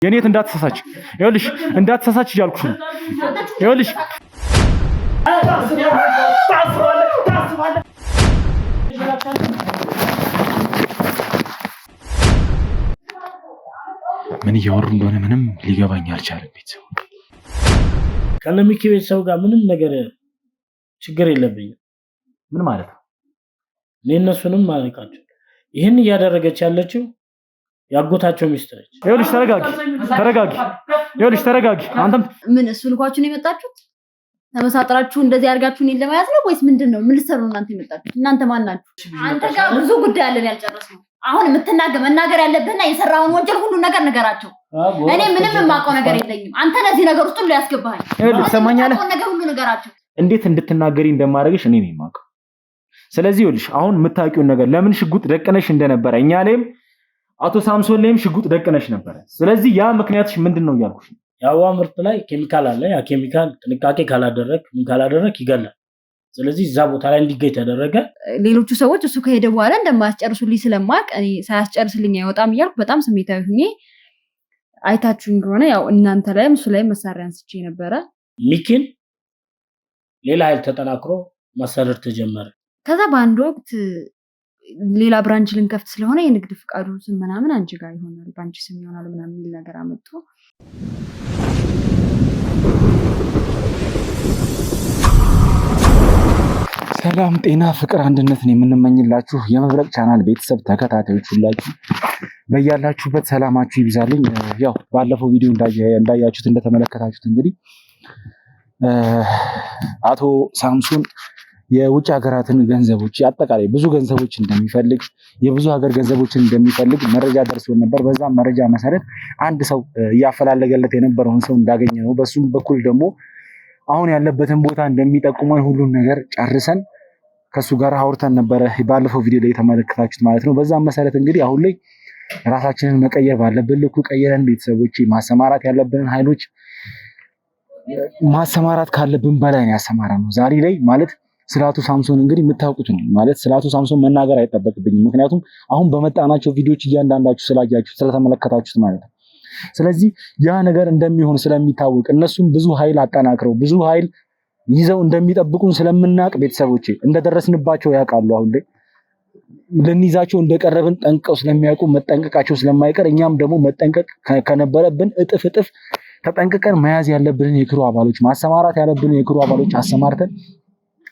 የኔት እንዳትሳሳች ይኸውልሽ እንዳትሳሳች እያልኩሽ ነው ይኸውልሽ ምን እያወሩ እንደሆነ ምንም ሊገባኝ አልቻለም ቤተሰብ ከነሚኪ ቤተሰብ ጋር ምንም ነገር ችግር የለብኝም ምን ማለት ነው ለነሱንም ማለቃቸው ይሄን እያደረገች ያለችው ያጎታቸው ሚስት ነች ይኸውልሽ ተረጋጊ ይኸውልሽ ተረጋጊ አንተም ምን እሱ ልኳችሁ ነው የመጣችሁት ተመሳጥራችሁ እንደዚህ አድርጋችሁ ነው ለማያዝ ነው ወይስ ምንድነው ምን ልትሰሩ እናንተ የመጣችሁት እናንተ ማን ናችሁ አንተ ጋር ብዙ ጉዳይ አለን ያልጨረስነው አሁን መናገር ያለብህና የሰራውን ወንጀል ሁሉ ነገር ነገራቸው እኔ ምንም የማውቀው ነገር የለኝም አንተ ለዚህ ነገር ውስጥ ሁሉ ያስገባሃል ይኸውልሽ ሰማኛለህ ነገር ሁሉ ነገራቸው እንዴት እንድትናገሪ እንደማደርግሽ እኔ ነኝ የማውቀው ስለዚህ ይኸውልሽ አሁን የምታውቂው ነገር ለምን ሽጉጥ ደቀነሽ እንደነበረ እኛ ላይም አቶ ሳምሶን ላይም ሽጉጥ ደቀነሽ ነበር ስለዚህ ያ ምክንያትሽ ምንድነው ያልኩሽ ያው ምርት ላይ ኬሚካል አለ ያ ኬሚካል ጥንቃቄ ካላደረክ ይገላል ስለዚህ እዛ ቦታ ላይ እንዲገኝ ተደረገ ሌሎቹ ሰዎች እሱ ከሄደ በኋላ እንደማያስጨርሱልኝ ስለማቅ እኔ ሳያስጨርስልኝ አይወጣም ይያልኩ በጣም ስሜታዊ ሆኜ አይታችሁኝ እንደሆነ ያው እናንተ ላይም እሱ ላይ መሳሪያ አንስቼ ነበር ሚኪን ሌላ ኃይል ተጠናክሮ ማሰረር ተጀመረ ከዛ በአንድ ወቅት ሌላ ብራንች ልንከፍት ስለሆነ የንግድ ፍቃዱ ስም ምናምን አንቺ ጋር ይሆናል ባንቺ ስም ይሆናል ምናምን ነገር አመጡ ሰላም ጤና ፍቅር አንድነትን የምንመኝላችሁ የመብረቅ ቻናል ቤተሰብ ተከታታዮች ሁላችሁ በያላችሁበት ሰላማችሁ ይብዛልኝ ያው ባለፈው ቪዲዮ እንዳያችሁት እንደተመለከታችሁት እንግዲህ አቶ ሳምሶን የውጭ ሀገራትን ገንዘቦች አጠቃላይ ብዙ ገንዘቦች እንደሚፈልግ የብዙ ሀገር ገንዘቦችን እንደሚፈልግ መረጃ ደርሶን ነበር በዛ መረጃ መሰረት አንድ ሰው ያፈላለገለት የነበረውን ሰው እንዳገኘ ነው በሱም በኩል ደግሞ አሁን ያለበትን ቦታ እንደሚጠቁመን ሁሉ ነገር ጨርሰን ከሱ ጋር አውርተን ነበር ባለፈው ቪዲዮ ላይ ተመለከታችሁት ማለት ነው በዛ መሰረት እንግዲህ አሁን ላይ ራሳችንን መቀየር ባለብን ልኩ ቀየረን ቤተሰቦች ማሰማራት ያለብንን ኃይሎች ማሰማራት ካለብን በላይ ያሰማራ ነው ዛሬ ላይ ማለት ስላቱ ሳምሶን እንግዲህ የምታውቁት ነው ማለት ስላቱ ሳምሶን መናገር አይጠበቅብኝም ምክንያቱም አሁን በመጣናቸው ቪዲዮዎች እያንዳንዳችሁ ስላያችሁ ስለተመለከታችሁት ማለት ነው ስለዚህ ያ ነገር እንደሚሆን ስለሚታወቅ እነሱም ብዙ ኃይል አጠናክረው ብዙ ኃይል ይዘው እንደሚጠብቁን ስለምናቅ ቤተሰቦቼ እንደደረስንባቸው ያውቃሉ አሁን ላይ ለኒዛቸው እንደቀረብን ጠንቀው ስለሚያውቁ መጠንቀቃቸው ስለማይቀር እኛም ደግሞ መጠንቀቅ ከነበረብን እጥፍ ተጠንቅቀን መያዝ ያለብንን የክሩ አባሎች ማሰማራት ያለብንን የክሩ አባሎች አሰማርተን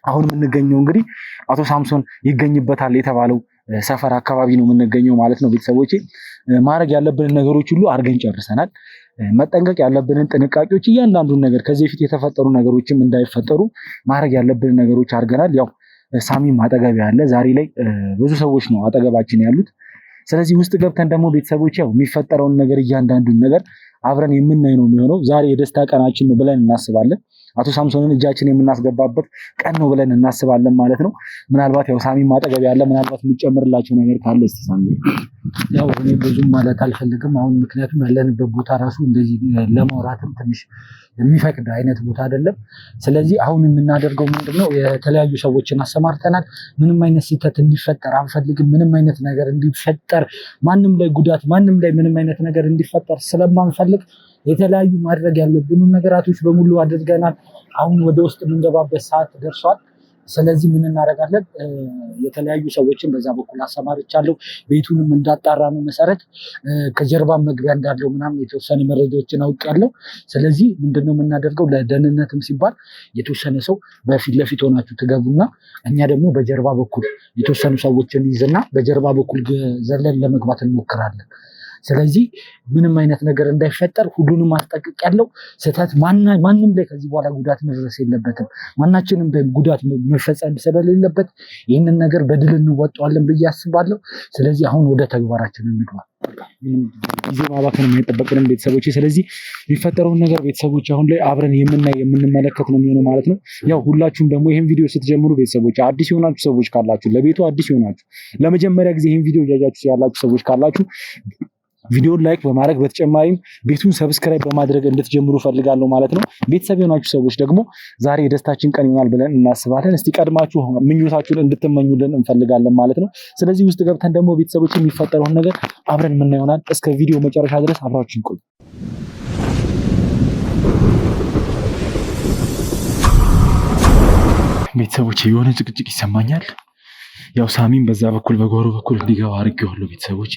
አሁን የምንገኘው እንግዲህ አቶ ሳምሶን ይገኝበታል የተባለው ሰፈር አካባቢ ነው የምንገኘው ማለት ነው ቤተሰቦቼ ማድረግ ያለብንን ነገሮች ሁሉ አድርገን ጨርሰናል መጠንቀቅ ያለብንን ጥንቃቄዎች እያንዳንዱን ነገር ከዚህ በፊት የተፈጠሩ ነገሮችም እንዳይፈጠሩ ማድረግ ያለብንን ነገሮች አድርገናል ያው ሳሚም አጠገብ ያለ ዛሬ ላይ ብዙ ሰዎች ነው አጠገባችን ያሉት ስለዚህ ውስጥ ገብተን ደግሞ ቤተሰቦቼ ያው የሚፈጠረውን ነገር እያንዳንዱን ነገር አብረን የምናይ ነው የሚሆነው ዛሬ የደስታ ቀናችን ነው ብለን እናስባለን አቶ ሳምሶንን እጃችን የምናስገባበት ቀን ነው ብለን እናስባለን ማለት ነው ምናልባት ያው ሳሚ ማጠገብ ያለ ምናልባት የሚጨምርላችሁ ነገር ካለ እስቲ ሳሚ ያው እኔ ብዙም ማለት አልፈልግም አሁን ምክንያቱም ያለንበት ቦታ ራሱ እንደዚህ ለማውራትም ትንሽ የሚፈቅድ አይነት ቦታ አይደለም ስለዚህ አሁን የምናደርገው ምንድነው የተለያዩ ሰዎችን አሰማርተናል ምንም አይነት ስህተት እንዲፈጠር አንፈልግም ምንም አይነት ነገር እንዲፈጠር ማንንም ላይ ጉዳት ማንንም ላይ ምንም አይነት ነገር እንዲፈጠር ስለማንፈልግ የተለያዩ ማድረግ ያለብን ነገራቶች በሙሉ አድርገናል አሁን ወደ ውስጥ የምንገባበት ሰዓት ደርሷል ስለዚህ ምን እናደርጋለን የተለያዩ ሰዎችን በዛ በኩል አሰማርቻለሁ ቤቱንም እንዳጣራ ነው መሰረት ከጀርባ መግቢያ እንዳለው ምናምን የተወሰነ መረጃዎችን አውቃለሁ ስለዚህ ምንድነው የምናደርገው ለደህንነትም ሲባል የተወሰነ ሰው በፊት ለፊት ሆናችሁ ትገቡና እኛ ደግሞ በጀርባ በኩል የተወሰኑ ሰዎችን ይዘና በጀርባ በኩል ዘለን ለመግባት እንሞክራለን ስለዚህ ምንም አይነት ነገር እንዳይፈጠር ሁሉንም ማስጠንቀቅ ያለው ስህተት ማንንም ላይ ከዚህ በኋላ ጉዳት መድረስ የለበትም ማናችንም ላይ ጉዳት መፈጸም ስለሌለበት ይህንን ነገር በድል እንወጣዋለን ብዬ አስባለሁ ስለዚህ አሁን ወደ ተግባራችን እንግባ ጊዜ ማባከን የማይጠበቅንም ቤተሰቦቼ ስለዚህ የሚፈጠረውን ነገር ቤተሰቦች አሁን ላይ አብረን የምንመለከት ነው የሚሆነው ማለት ነው ያው ሁላችሁም ደግሞ ይሄን ቪዲዮ ስትጀምሩ ቤተሰቦች አዲስ የሆናችሁ ሰዎች ካላችሁ ለቤቱ አዲስ የሆናችሁ ለመጀመሪያ ጊዜ ይሄን ቪዲዮ እያያችሁ ያላችሁ ሰዎች ካላችሁ ቪዲዮን ላይክ በማድረግ በተጨማሪም ቤቱን ሰብስክራይብ በማድረግ እንድትጀምሩ ፈልጋለሁ ማለት ነው። ቤተሰብ የሆናችሁ ሰዎች ደግሞ ዛሬ የደስታችን ቀን ይሆናል ብለን እናስባለን። እስቲ ቀድማችሁ ምኞታችሁን እንድትመኙልን እንፈልጋለን ማለት ነው። ስለዚህ ውስጥ ገብተን ደግሞ ቤተሰቦች የሚፈጠረውን ነገር አብረን የምናየው ይሆናል። እስከ ቪዲዮ መጨረሻ ድረስ አብራችሁን ቆዩ። ቤተሰቦች የሆነ ጭቅጭቅ ይሰማኛል። ያው ሳሚን በዛ በኩል በጓሮ በኩል እንዲገባ አድርጌዋለሁ። ቤተሰቦች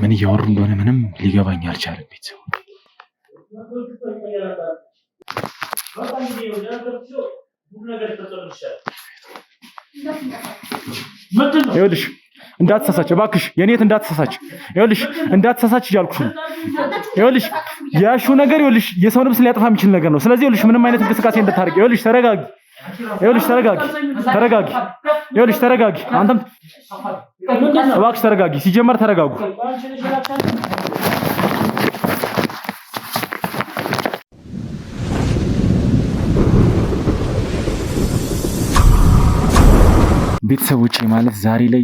ምን እያወሩ እንደሆነ ምንም ሊገባኝ አልቻለም። ቤተሰቦች ይኸውልሽ እንዳትሳሳች እባክሽ፣ የኔት እንዳትሳሳች። ይኸውልሽ እንዳትሳሳች እያልኩሽ ነው። ይኸውልሽ ያልሽው ነገር ይኸውልሽ የሰው ነፍስ ሊያጠፋ የሚችል ነገር ነው። ስለዚህ ይኸውልሽ ምንም አይነት እንቅስቃሴ እንድታደርጊ። ይኸውልሽ ተረጋጊ። ይኸውልሽ ተረጋጊ። ይኸውልሽ ተረጋጊ። አንተም እባክሽ ተረጋጊ። ሲጀመር ተረጋጉ። ቤተሰቦቼ ማለት ዛሬ ላይ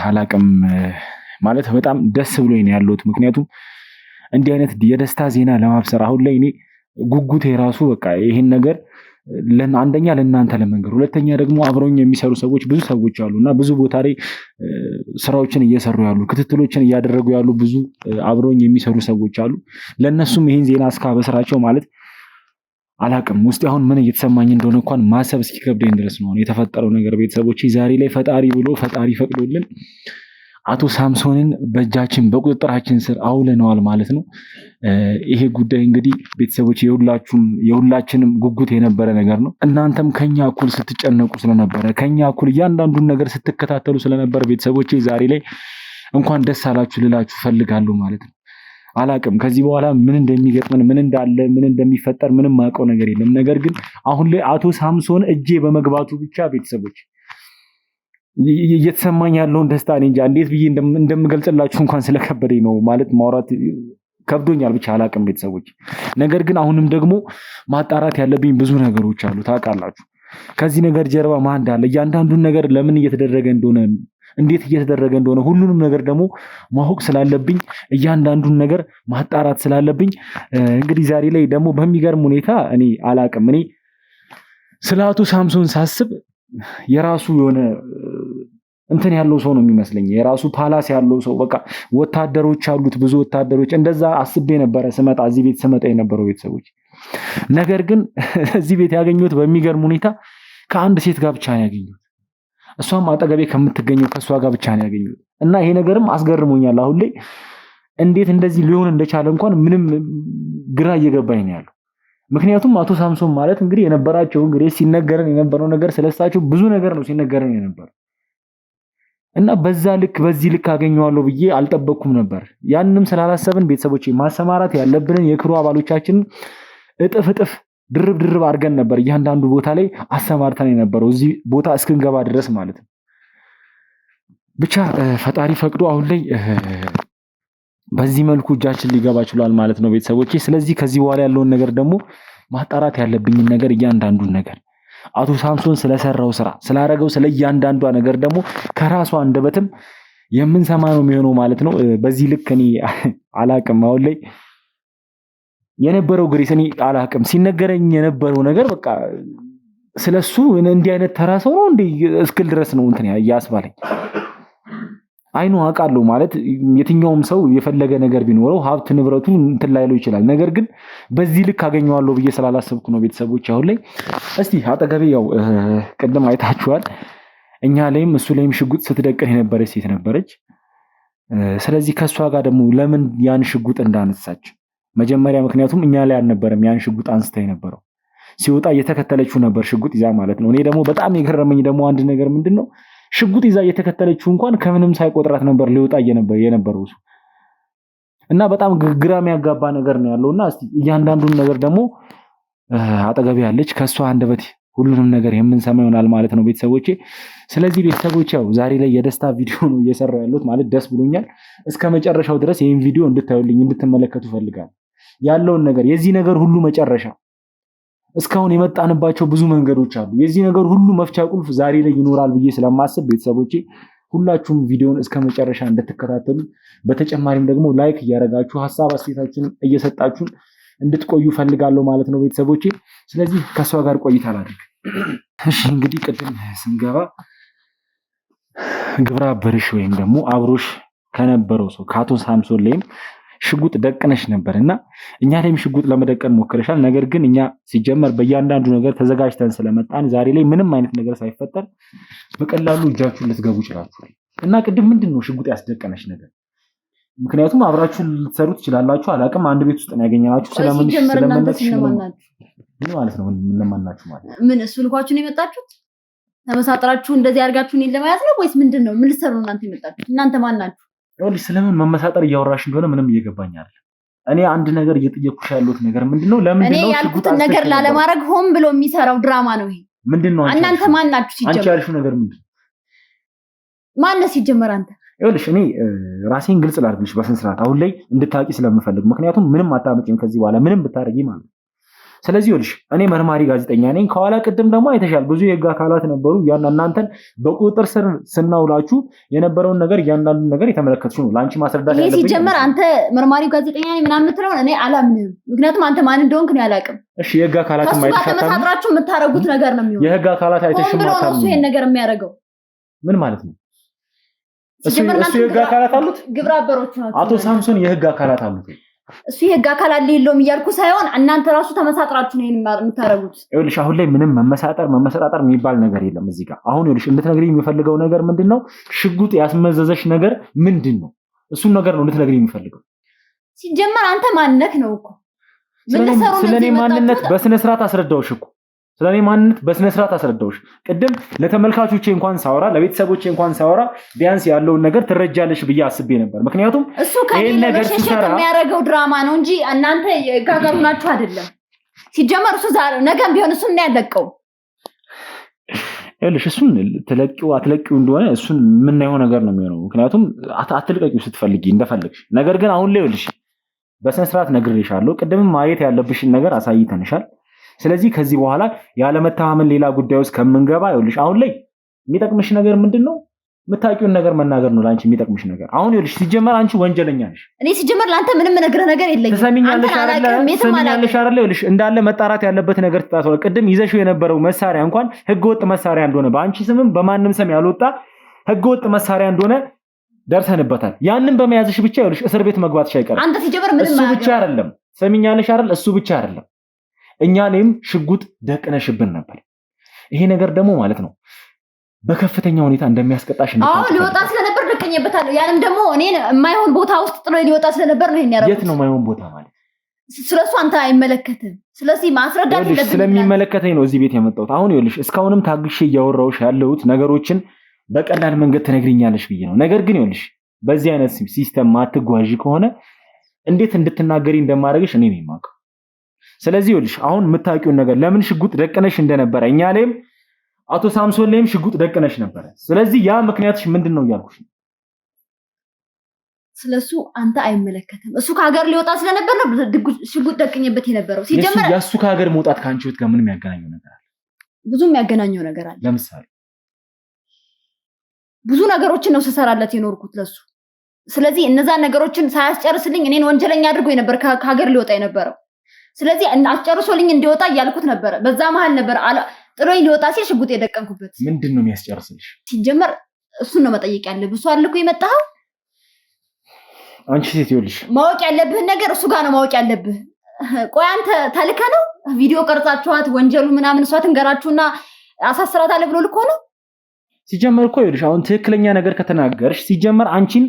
አላቅም ማለት በጣም ደስ ብሎኝ ነው ያለሁት። ምክንያቱም እንዲህ አይነት የደስታ ዜና ለማብሰር አሁን ላይ እኔ ጉጉቴ ራሱ በቃ ይሄን ነገር አንደኛ ለእናንተ ለመንገር፣ ሁለተኛ ደግሞ አብረውኝ የሚሰሩ ሰዎች ብዙ ሰዎች አሉ እና ብዙ ቦታ ላይ ስራዎችን እየሰሩ ያሉ ክትትሎችን እያደረጉ ያሉ ብዙ አብረውኝ የሚሰሩ ሰዎች አሉ። ለእነሱም ይህን ዜና እስካበስራቸው ማለት አላቅም ውስጥ አሁን ምን እየተሰማኝ እንደሆነ እንኳን ማሰብ እስኪከብደኝ ድረስ ነው የተፈጠረው ነገር። ቤተሰቦች ዛሬ ላይ ፈጣሪ ብሎ ፈጣሪ ፈቅዶልን አቶ ሳምሶንን በእጃችን በቁጥጥራችን ስር አውለነዋል ማለት ነው። ይሄ ጉዳይ እንግዲህ ቤተሰቦች የሁላችንም ጉጉት የነበረ ነገር ነው። እናንተም ከኛ እኩል ስትጨነቁ ስለነበረ ከኛ እኩል እያንዳንዱን ነገር ስትከታተሉ ስለነበረ ቤተሰቦች ዛሬ ላይ እንኳን ደስ አላችሁ ልላችሁ ፈልጋለሁ ማለት ነው። አላቅም ከዚህ በኋላ ምን እንደሚገጥመን ምን እንዳለ ምን እንደሚፈጠር ምንም ማውቀው ነገር የለም። ነገር ግን አሁን ላይ አቶ ሳምሶን እጄ በመግባቱ ብቻ ቤተሰቦች እየተሰማኝ ያለውን ደስታ እኔ እንጃ እንዴት ብዬ እንደምገልጽላችሁ እንኳን ስለከበደኝ ነው ማለት ማውራት ከብዶኛል። ብቻ አላቅም ቤተሰቦች። ነገር ግን አሁንም ደግሞ ማጣራት ያለብኝ ብዙ ነገሮች አሉ። ታውቃላችሁ ከዚህ ነገር ጀርባ ማን እንዳለ እያንዳንዱን ነገር ለምን እየተደረገ እንደሆነ እንዴት እየተደረገ እንደሆነ ሁሉንም ነገር ደግሞ ማወቅ ስላለብኝ እያንዳንዱን ነገር ማጣራት ስላለብኝ እንግዲህ ዛሬ ላይ ደግሞ በሚገርም ሁኔታ እኔ አላቅም እኔ ስለ አቶ ሳምሶን ሳስብ የራሱ የሆነ እንትን ያለው ሰው ነው የሚመስለኝ። የራሱ ፓላስ ያለው ሰው በቃ ወታደሮች አሉት፣ ብዙ ወታደሮች። እንደዛ አስቤ ነበረ ስመጣ እዚህ ቤት ስመጣ የነበረው ቤተሰቦች። ነገር ግን እዚህ ቤት ያገኘሁት በሚገርም ሁኔታ ከአንድ ሴት ጋር ብቻ ነው ያገኘሁት። እሷም አጠገቤ ከምትገኘው ከሷ ጋር ብቻ ነው ያገኘሁት እና ይሄ ነገርም አስገርሞኛል። አሁን ላይ እንዴት እንደዚህ ሊሆን እንደቻለ እንኳን ምንም ግራ እየገባኝ ነው ያለው። ምክንያቱም አቶ ሳምሶን ማለት እንግዲህ የነበራቸው እንግዲህ ሲነገረን የነበረው ነገር ስለሳቸው ብዙ ነገር ነው ሲነገረን የነበረው እና በዛ ልክ በዚህ ልክ አገኘዋለሁ ብዬ አልጠበቅኩም ነበር። ያንንም ስላላሰብን ቤተሰቦቼ ማሰማራት ያለብንን የክሩ አባሎቻችንን እጥፍ ድርብ አድርገን ነበር እያንዳንዱ ቦታ ላይ አሰማርተን የነበረው እዚህ ቦታ እስክንገባ ድረስ ማለት ነው። ብቻ ፈጣሪ ፈቅዶ አሁን ላይ በዚህ መልኩ እጃችን ሊገባ ችሏል ማለት ነው ቤተሰቦቼ። ስለዚህ ከዚህ በኋላ ያለውን ነገር ደግሞ ማጣራት ያለብኝን ነገር እያንዳንዱን ነገር አቶ ሳምሶን ስለሰራው ስራ ስላረገው ስለ እያንዳንዷ ነገር ደግሞ ከራሷ አንደበትም የምንሰማ ነው የሚሆነው ማለት ነው። በዚህ ልክ እኔ አላቅም አሁን ላይ የነበረው ግሬስ እኔ አላቅም ሲነገረኝ የነበረው ነገር በቃ ስለሱ እንዲህ አይነት ተራ ሰው ነው እንዴ እስክል ድረስ ነው እንትን ያስባለኝ። አይኑ አውቃለሁ ማለት የትኛውም ሰው የፈለገ ነገር ቢኖረው ሀብት ንብረቱ እንትን ላይለው ይችላል። ነገር ግን በዚህ ልክ አገኘዋለሁ ብዬ ስላላሰብኩ ነው ቤተሰቦች። አሁን ላይ እስቲ አጠገቤ ያው ቅድም አይታችኋል እኛ ላይም እሱ ላይም ሽጉጥ ስትደቅን የነበረች ሴት ነበረች። ስለዚህ ከሷ ጋር ደግሞ ለምን ያን ሽጉጥ እንዳነሳች መጀመሪያ ምክንያቱም እኛ ላይ አልነበረም ያን ሽጉጥ አንስታ የነበረው ሲወጣ እየተከተለችው ነበር ሽጉጥ ይዛ ማለት ነው። እኔ ደግሞ በጣም የገረመኝ ደግሞ አንድ ነገር ምንድነው ሽጉጥ ይዛ እየተከተለችው እንኳን ከምንም ሳይቆጥራት ነበር ሊወጣ የነበረው እሱ እና በጣም ግራም ያጋባ ነገር ነው ያለውና እስቲ እያንዳንዱን ነገር ደግሞ አጠገቤ ያለች ከሷ አንደበት ሁሉንም ነገር የምንሰማ ይሆናል ማለት ነው ቤተሰቦቼ። ስለዚህ ቤተሰቦቼ ያው ዛሬ ላይ የደስታ ቪዲዮ ነው እየሰራሁ ያለሁት ማለት ደስ ብሎኛል። እስከ መጨረሻው ድረስ ይሄን ቪዲዮ እንድታዩልኝ እንድትመለከቱ ፈልጋለሁ። ያለውን ነገር የዚህ ነገር ሁሉ መጨረሻ እስካሁን የመጣንባቸው ብዙ መንገዶች አሉ። የዚህ ነገር ሁሉ መፍቻ ቁልፍ ዛሬ ላይ ይኖራል ብዬ ስለማስብ ቤተሰቦቼ ሁላችሁም ቪዲዮውን እስከመጨረሻ እንድትከታተሉ በተጨማሪም ደግሞ ላይክ እያደረጋችሁ ሐሳብ አስተያየታችሁን እየሰጣችሁን እንድትቆዩ ፈልጋለሁ ማለት ነው ቤተሰቦቼ። ስለዚህ ከሷ ጋር ቆይታ አላድርግ። እሺ እንግዲህ ቅድም ስንገባ ግብረ አበርሽ ወይም ደግሞ አብሮሽ ከነበረው ሰው ከአቶ ሳምሶን ላይም ሽጉጥ ደቅነሽ ነበር እና እኛ ላይም ሽጉጥ ለመደቀን ሞክረሻል። ነገር ግን እኛ ሲጀመር በእያንዳንዱ ነገር ተዘጋጅተን ስለመጣን ዛሬ ላይ ምንም አይነት ነገር ሳይፈጠር በቀላሉ እጃችሁን ልትገቡ ይችላችኋል። እና ቅድም ምንድን ነው ሽጉጥ ያስደቀነሽ ነገር? ምክንያቱም አብራችሁ ልትሰሩ ትችላላችሁ። አላቅም አንድ ቤት ውስጥ ነው ያገኘናችሁ። ስለምን ማለት ነው? ለማናችሁ ማለት ምን እሱ ልኳችሁ ነው የመጣችሁት? ተመሳጥራችሁ እንደዚህ አድርጋችሁ እኔን ለማያዝ ነው ወይስ ምንድን ነው? ምን ልትሰሩ ነው እናንተ የመጣችሁት? እናንተ ማን ናችሁ? ይኸውልሽ ስለምን መመሳጠር እያወራሽ እንደሆነ ምንም እየገባኝ አይደለም። እኔ አንድ ነገር እየጠየኩሽ ያለሁት ነገር ምንድነው? ለምንድን ነው እኔ ያልኩትን ነገር ላለማድረግ ሆን ብሎ የሚሰራው ድራማ ነው ይሄ? ምንድነው? እናንተ ማን ናችሁ ሲጀመር? አንቺ ያልሽው ነገር ምንድነው? ማን ነው ሲጀመር አንተ? ይኸውልሽ እኔ ራሴን ግልጽ ላድርግልሽ በስነ ስርዓት አሁን ላይ እንድታቂ ስለምፈልግ፣ ምክንያቱም ምንም አታመጪም ከዚህ በኋላ ምንም ብታረጊ ማለት ነው። ስለዚህ ይኸውልሽ እኔ መርማሪ ጋዜጠኛ ነኝ። ከኋላ ቅድም ደግሞ አይተሻል ብዙ የህግ አካላት ነበሩ። እናንተን በቁጥጥር ስር ስናውላችሁ የነበረውን ነገር እያንዳንዱ ነገር የተመለከትሽው ነው። ለአንቺ ማስረዳት ያለብኝ ይሄ ሲጀመር አንተ መርማሪ ጋዜጠኛ ነኝ ምናምን የምትለውን እኔ አላምንም። ምክንያቱም አንተ ማን እንደሆንክ ነው ያላቅም። እሺ የህግ አካላት ተመሳጥራችሁ የምታረጉት ነገር ነው የሚሆነው። የህግ አካላት አይተሽም ማለት ነው ይሄን ነገር የሚያደርገው ምን ማለት ነው? እሱ የህግ አካላት አሉት። ግብረ አበሮች ናቸው። አቶ ሳምሶን የህግ አካላት አሉት። እሱ የህግ አካላት የለውም እያልኩ ሳይሆን እናንተ ራሱ ተመሳጥራችሁ ነው የምታረጉት። ይኸውልሽ አሁን ላይ ምንም መመሰጣጠር የሚባል ነገር የለም እዚህ ጋር። አሁን ይኸውልሽ እንድትነግሪኝ የሚፈልገው ነገር ምንድነው? ሽጉጥ ያስመዘዘሽ ነገር ምንድነው? እሱን ነገር ነው እንድትነግሪኝ የሚፈልገው። ሲጀመር አንተ ማንነት ነው እኮ ስለኔ ማንነት በስነ ስርዓት አስረዳውሽ እኮ ስለኔ ማንነት በስነ ስርዓት አስረዳውሽ። ቅድም ለተመልካቾቼ እንኳን ሳወራ ለቤተሰቦቼ እንኳን ሳወራ ቢያንስ ያለውን ነገር ትረጃለሽ ብዬ አስቤ ነበር። ምክንያቱም እሱ ከኔ ለመሸሸት የሚያደርገው ድራማ ነው እንጂ እናንተ ጋጋሩ ናችሁ አይደለም። ሲጀመር እሱ ዛሬ ነገም ቢሆን እሱን ነው ያለቀው። ይኸውልሽ እሱን ትለቂው አትለቂው እንደሆነ እሱን የምናየው ነገር ነው የሚሆነው። ምክንያቱም አትልቀቂው ስትፈልጊ እንደፈለግሽ። ነገር ግን አሁን ላይ ይኸውልሽ በስነ ስርዓት ነግሬሻለሁ። ቅድም ማየት ያለብሽን ነገር አሳይተንሻል። ስለዚህ ከዚህ በኋላ ያለመተማመን ሌላ ጉዳይ ውስጥ ከምንገባ ይኸውልሽ አሁን ላይ የሚጠቅምሽ ነገር ምንድነው? የምታውቂውን ነገር መናገር ነው ላንቺ የሚጠቅምሽ ነገር። አሁን ይኸውልሽ ሲጀመር አንቺ ወንጀለኛ ነሽ። እኔ ሲጀመር ላንተ ምንም ነገር የለኝም። ትሰሚኛለሽ አይደል? ይኸውልሽ እንዳለ መጣራት ያለበት ነገር ተጣጣው። ቅድም ይዘሽው የነበረው መሳሪያ እንኳን ህገወጥ መሳሪያ እንደሆነ በአንቺ ስምም በማንም ስም ያልወጣ ህገወጥ መሳሪያ እንደሆነ ደርሰንበታል። ያንን በመያዝሽ ብቻ ይኸውልሽ እስር ቤት መግባትሽ አይቀርም። አንተ ሲጀመር ምንም እሱ ብቻ አይደለም። ትሰሚኛለሽ አይደል? እሱ ብቻ አይደለም እኛ ላይም ሽጉጥ ደቅነሽብን ነበር። ይሄ ነገር ደግሞ ማለት ነው በከፍተኛ ሁኔታ እንደሚያስቀጣሽ ነው። አዎ ሊወጣ ስለነበር ደቅኜበታለሁ። ያንም ደግሞ እኔን የማይሆን ቦታ ውስጥ ጥሎ ሊወጣ ስለነበር ነው ይሄን ያደረኩት። የት ነው የማይሆን ቦታ ማለት? ስለሱ አንተ አይመለከትም። ስለዚህ ማስረዳት ይኸውልሽ ስለሚመለከተኝ ነው እዚህ ቤት የመጣሁት። አሁን ይኸውልሽ እስካሁንም ታግሼ እያወራሁሽ ያለሁት ነገሮችን በቀላል መንገድ ትነግሪኛለሽ ብዬ ነው። ነገር ግን ይኸውልሽ በዚህ አይነት ሲስተም ማትጓዢ ከሆነ እንዴት እንድትናገሪ እንደማደርግሽ እኔ ነኝ የማውቀው። ስለዚህ ይኸውልሽ አሁን የምታውቂውን ነገር ለምን ሽጉጥ ደቅነሽ እንደነበረ እኛ ላይም አቶ ሳምሶን ላይም ሽጉጥ ደቅነሽ ነበረ። ስለዚህ ያ ምክንያትሽ ምንድነው እያልኩሽ ነው። ስለሱ አንተ አይመለከትም። እሱ ከሀገር ሊወጣ ስለነበር ነው ሽጉጥ ደቅኝበት የነበረው። ሲጀመር ያሱ ከሀገር መውጣት ከአንቺ ህይወት ጋር ምን የሚያገናኘው ነገር አለ? ብዙ የሚያገናኘው ነገር አለ። ለምሳሌ ብዙ ነገሮችን ነው ስሰራለት የኖርኩት ለሱ። ስለዚህ እነዛን ነገሮችን ሳያስጨርስልኝ እኔን ወንጀለኛ አድርጎ ነበር ከሀገር ሊወጣ የነበረው። ስለዚህ አስጨርሶልኝ እንዲወጣ እያልኩት ነበር። በዛ መሃል ነበር ጥሎኝ ሊወጣ ሲል ሽጉጥ የደቀንኩበት። ምንድነው የሚያስጨርስልሽ? ሲጀመር እሱን ነው መጠየቅ ያለብህ። እሱ አልኩ የመጣኸው አንቺ ሴት ይኸውልሽ ማወቅ ያለብህን ነገር እሱ ጋር ነው ማወቅ ያለብህ። ቆይ አንተ ተልከህ ነው ቪዲዮ ቀርጻችኋት ወንጀሉ ምናምን እሷ ትንገራችሁና አሳስራታለህ ብሎ ልኮ ነው? ሲጀመር እኮ ይኸውልሽ አሁን ትክክለኛ ነገር ከተናገርሽ ሲጀመር አንቺን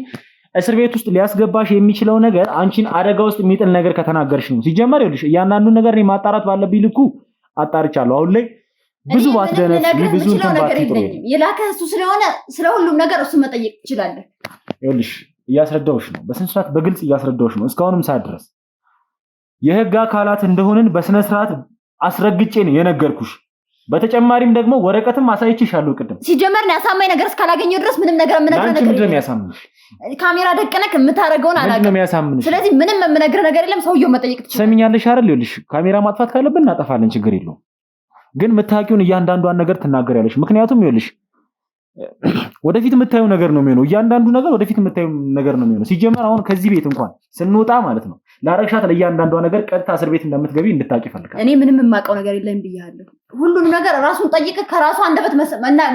እስር ቤት ውስጥ ሊያስገባሽ የሚችለው ነገር አንቺን አደጋ ውስጥ የሚጥል ነገር ከተናገርሽ ነው። ሲጀመር ይኸውልሽ እያንዳንዱ ነገር እኔ ማጣራት ባለብኝ ልኩ አጣርቻለሁ። አሁን ላይ ብዙ ባትደነፍ ብዙ እንትን ባትጥሩ የላከህ እሱ ስለሆነ ስለሁሉም ነገር እሱ መጠየቅ ትችላለህ። ይኸውልሽ እያስረዳሁሽ ነው፣ በስነ ስርዓት በግልጽ እያስረዳሁሽ ነው። እስካሁንም ሰዓት ድረስ የህግ አካላት እንደሆንን በስነ ስርዓት አስረግጬ ነው የነገርኩሽ። በተጨማሪም ደግሞ ወረቀትም አሳይቼሻለሁ ቅድም። ሲጀመር ነው ያሳማኝ ነገር እስካላገኘው ድረስ ምንም ነገር ምንም ያሳምንሽ ካሜራ ደቀነክ የምታረገውን አላውቅም። ስለዚህ ምንም የምነግርህ ነገር የለም። ሰውየው መጠየቅ ትችላለህ። ሰሚኛለሽ አይደል? ይኸውልሽ ካሜራ ማጥፋት ካለብን እናጠፋለን፣ ችግር የለውም። ግን የምታውቂውን እያንዳንዷን ነገር ትናገሪያለሽ። ምክንያቱም ይኸውልሽ ወደፊት የምታየው ነገር ነው የሚሆነው። እያንዳንዱ ነገር ወደፊት የምታየው ነገር ነው የሚሆነው። ሲጀመር አሁን ከዚህ ቤት እንኳን ስንወጣ ማለት ነው ላረግሻት ለእያንዳንዷ ነገር ቀጥታ እስር ቤት እንደምትገቢ እንድታቂ ፈልጋለሁ። እኔ ምንም የማውቀው ነገር የለም ብያለሁ። ሁሉንም ነገር ራሱን ጠይቀህ ከራሱ አንደበት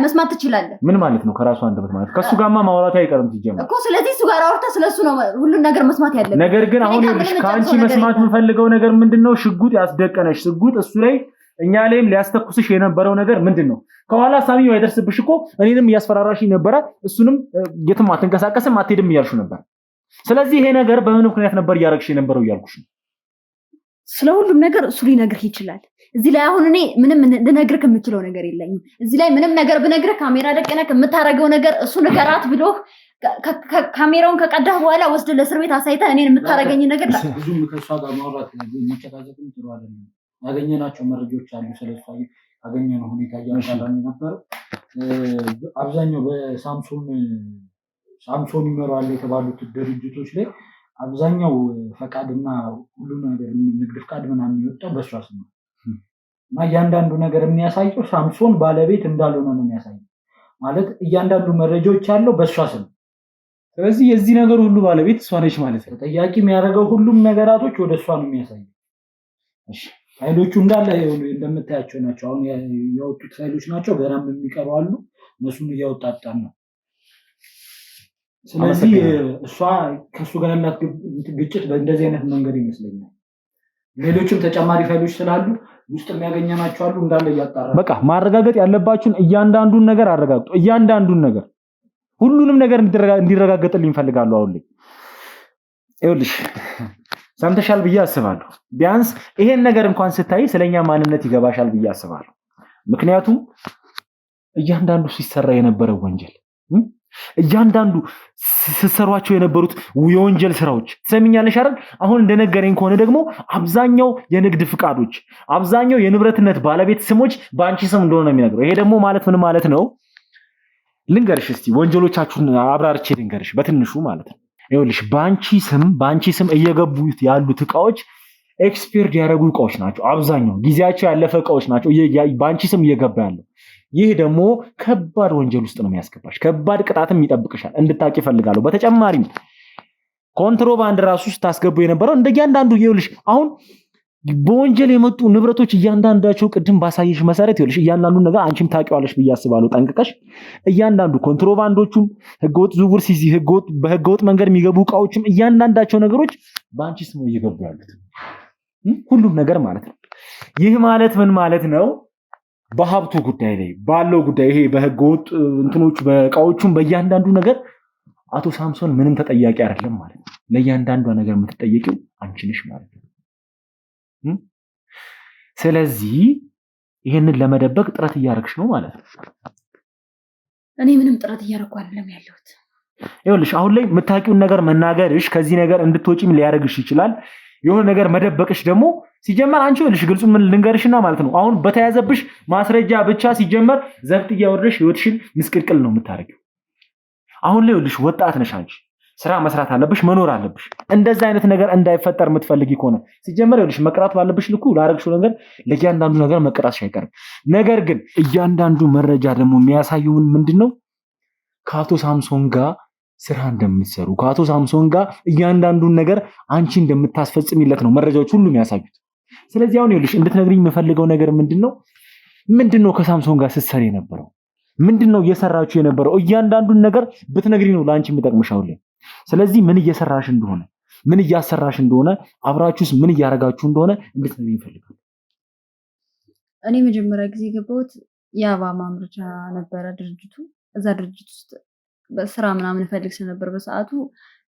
መስማት ትችላለህ። ምን ማለት ነው ከራሱ አንደበት ማለት? ከሱ ጋርማ ማውራቱ አይቀርም ሲጀመር እኮ። ስለዚህ እሱ ጋር አውርተህ ስለሱ ነው ሁሉን ነገር መስማት ያለብህ። ነገር ግን አሁን ይኸውልሽ ከአንቺ መስማት የምፈልገው ነገር ምንድነው? ሽጉጥ ያስደቀነሽ ሽጉጥ እሱ ላይ እኛ ላይም ሊያስተኩስሽ የነበረው ነገር ምንድነው? ከኋላ ሳሚው አይደርስብሽ እኮ እኔንም እያስፈራራሽ ነበረ። እሱንም የትም አትንቀሳቀስም አትሄድም እያልሽ ነበር። ስለዚህ ይሄ ነገር በምን ምክንያት ነበር እያረግሽ የነበረው እያልኩሽ ነው። ስለ ሁሉም ነገር እሱ ሊነግርህ ይችላል። እዚህ ላይ አሁን እኔ ምንም ልነግርህ የምችለው ነገር የለኝም። እዚህ ላይ ምንም ነገር ብነግርህ ካሜራ ደቅነህ የምታረገው ነገር እሱ ንገራት ብሎ ካሜራውን ከቀዳህ በኋላ ወስደህ ለእስር ቤት አሳይተህ እኔን የምታረገኝ ነገር ብዙም ከእሷ ጋር ማውራት መጨቃጨቅም ጥሩ አይደለም። ያገኘናቸው መረጃዎች አሉ። ስለሷ ያገኘነው ሁኔታ እያንዳንዱ ነበረው። አብዛኛው ሳምሶን ይመራዋል የተባሉት ድርጅቶች ላይ አብዛኛው ፈቃድና ሁሉ ነገር ንግድ ፈቃድ ምናምን የወጣው በእሷ ስም ነው እና እያንዳንዱ ነገር የሚያሳየው ሳምሶን ባለቤት እንዳልሆነ ነው የሚያሳየው። ማለት እያንዳንዱ መረጃዎች ያለው በእሷ ስም። ስለዚህ የዚህ ነገር ሁሉ ባለቤት እሷ ነች ማለት ነው። ተጠያቂ የሚያደርገው ሁሉም ነገራቶች ወደ እሷ ነው የሚያሳየው። እሺ ፋይሎቹ እንዳለ እንደምታያቸው ናቸው። አሁን ያወጡት ፋይሎች ናቸው። ገናም የሚቀሩ አሉ። እነሱን እያወጣጣን ነው። ስለዚህ እሷ ከሱ ጋር ያላት ግጭት በእንደዚህ አይነት መንገድ ይመስለኛል። ሌሎችም ተጨማሪ ፋይሎች ስላሉ ውስጥ የሚያገኘናቸው አሉ። እንዳለ እያጣራ በቃ ማረጋገጥ ያለባችሁን እያንዳንዱን ነገር አረጋግጡ። እያንዳንዱን ነገር ሁሉንም ነገር እንዲረጋገጥልኝ ፈልጋለሁ። አሁን ላይ ይኸውልሽ ሰምተሻል ብዬ አስባለሁ። ቢያንስ ይሄን ነገር እንኳን ስታይ ስለኛ ማንነት ይገባሻል ብዬ አስባለሁ። ምክንያቱም እያንዳንዱ ሲሰራ የነበረው ወንጀል እያንዳንዱ ሲሰሯቸው የነበሩት የወንጀል ስራዎች ትሰሚኛለሽ አይደል? አሁን እንደነገረኝ ከሆነ ደግሞ አብዛኛው የንግድ ፍቃዶች፣ አብዛኛው የንብረትነት ባለቤት ስሞች በአንቺ ስም እንደሆነ ነው የሚነግረው። ይሄ ደግሞ ማለት ምን ማለት ነው? ልንገርሽ እስቲ ወንጀሎቻችሁን አብራርቼ ልንገርሽ በትንሹ ማለት ነው። ይኸውልሽ በአንቺ ስም እየገቡት ያሉት እቃዎች ኤክስፒርድ ያደረጉ እቃዎች ናቸው። አብዛኛው ጊዜያቸው ያለፈ እቃዎች ናቸው በአንቺ ስም እየገባ ያለው። ይህ ደግሞ ከባድ ወንጀል ውስጥ ነው የሚያስገባሽ። ከባድ ቅጣትም ይጠብቅሻል እንድታቂ ፈልጋለሁ። በተጨማሪም ኮንትሮባንድ ራሱ ስታስገቡ የነበረው እንደያንዳንዱ ይኸውልሽ አሁን በወንጀል የመጡ ንብረቶች እያንዳንዳቸው ቅድም ባሳየሽ መሰረት ይኸውልሽ እያንዳንዱ ነገር አንቺም ታውቂዋለሽ ብዬ አስባለሁ ጠንቅቀሽ። እያንዳንዱ ኮንትሮባንዶቹም ህገወጥ ዝውውር በህገወጥ መንገድ የሚገቡ እቃዎችም እያንዳንዳቸው ነገሮች በአንቺ ስም እየገቡ ያሉት ሁሉም ነገር ማለት ነው። ይህ ማለት ምን ማለት ነው? በሀብቱ ጉዳይ ላይ ባለው ጉዳይ ይሄ በህገወጥ እንትኖቹ በእቃዎቹም በእያንዳንዱ ነገር አቶ ሳምሶን ምንም ተጠያቂ አይደለም ማለት ነው። ለእያንዳንዷ ነገር የምትጠየቂው አንቺ ነሽ ማለት ነው። ስለዚህ ይሄንን ለመደበቅ ጥረት እያደረግሽ ነው ማለት ነው። እኔ ምንም ጥረት እያደረኩ አይደለም ያለሁት። ይኸውልሽ አሁን ላይ የምታውቂውን ነገር መናገርሽ ከዚህ ነገር እንድትወጪም ሊያደርግሽ ይችላል። የሆነ ነገር መደበቅሽ ደግሞ ሲጀመር አንቺ ልሽ ግልጹ ምን ልንገርሽና ማለት ነው አሁን በተያዘብሽ ማስረጃ ብቻ ሲጀመር ዘብጥ እያወረድሽ ህይወትሽን ምስቅልቅል ነው የምታረጊው። አሁን ላይ ልሽ ወጣት ነሽ አንቺ ስራ መስራት አለብሽ፣ መኖር አለብሽ። እንደዛ አይነት ነገር እንዳይፈጠር የምትፈልጊ ከሆነ ሲጀመር ልሽ መቅራት ባለብሽ ልኩ ላረግሽው ነገር ለእያንዳንዱ ነገር መቀጣትሽ አይቀርም። ነገር ግን እያንዳንዱ መረጃ ደግሞ የሚያሳየውን ምንድነው ከአቶ ሳምሶን ጋር ስራ እንደምትሰሩ ከአቶ ሳምሶን ጋር እያንዳንዱን ነገር አንቺ እንደምታስፈጽሚለት ነው መረጃዎች ሁሉ የሚያሳዩት። ስለዚህ አሁን ይኸውልሽ እንድትነግሪኝ የምፈልገው ነገር ምንድነው ከሳምሶን ጋር ስትሰሪ የነበረው ምንድነው እየሰራችሁ የነበረው እያንዳንዱን ነገር ብትነግሪኝ ነው ለአንቺ የሚጠቅምሽ አሁን ላይ። ስለዚህ ምን እየሰራሽ እንደሆነ ምን እያሰራሽ እንደሆነ አብራችሁስ ምን እያረጋችሁ እንደሆነ እንድትነግሪኝ እፈልጋለሁ። እኔ መጀመሪያ ጊዜ የገባሁት የአበባ ማምረቻ ነበረ ድርጅቱ። እዛ ድርጅት ውስጥ በስራ ምናምን እፈልግ ስለነበር በሰዓቱ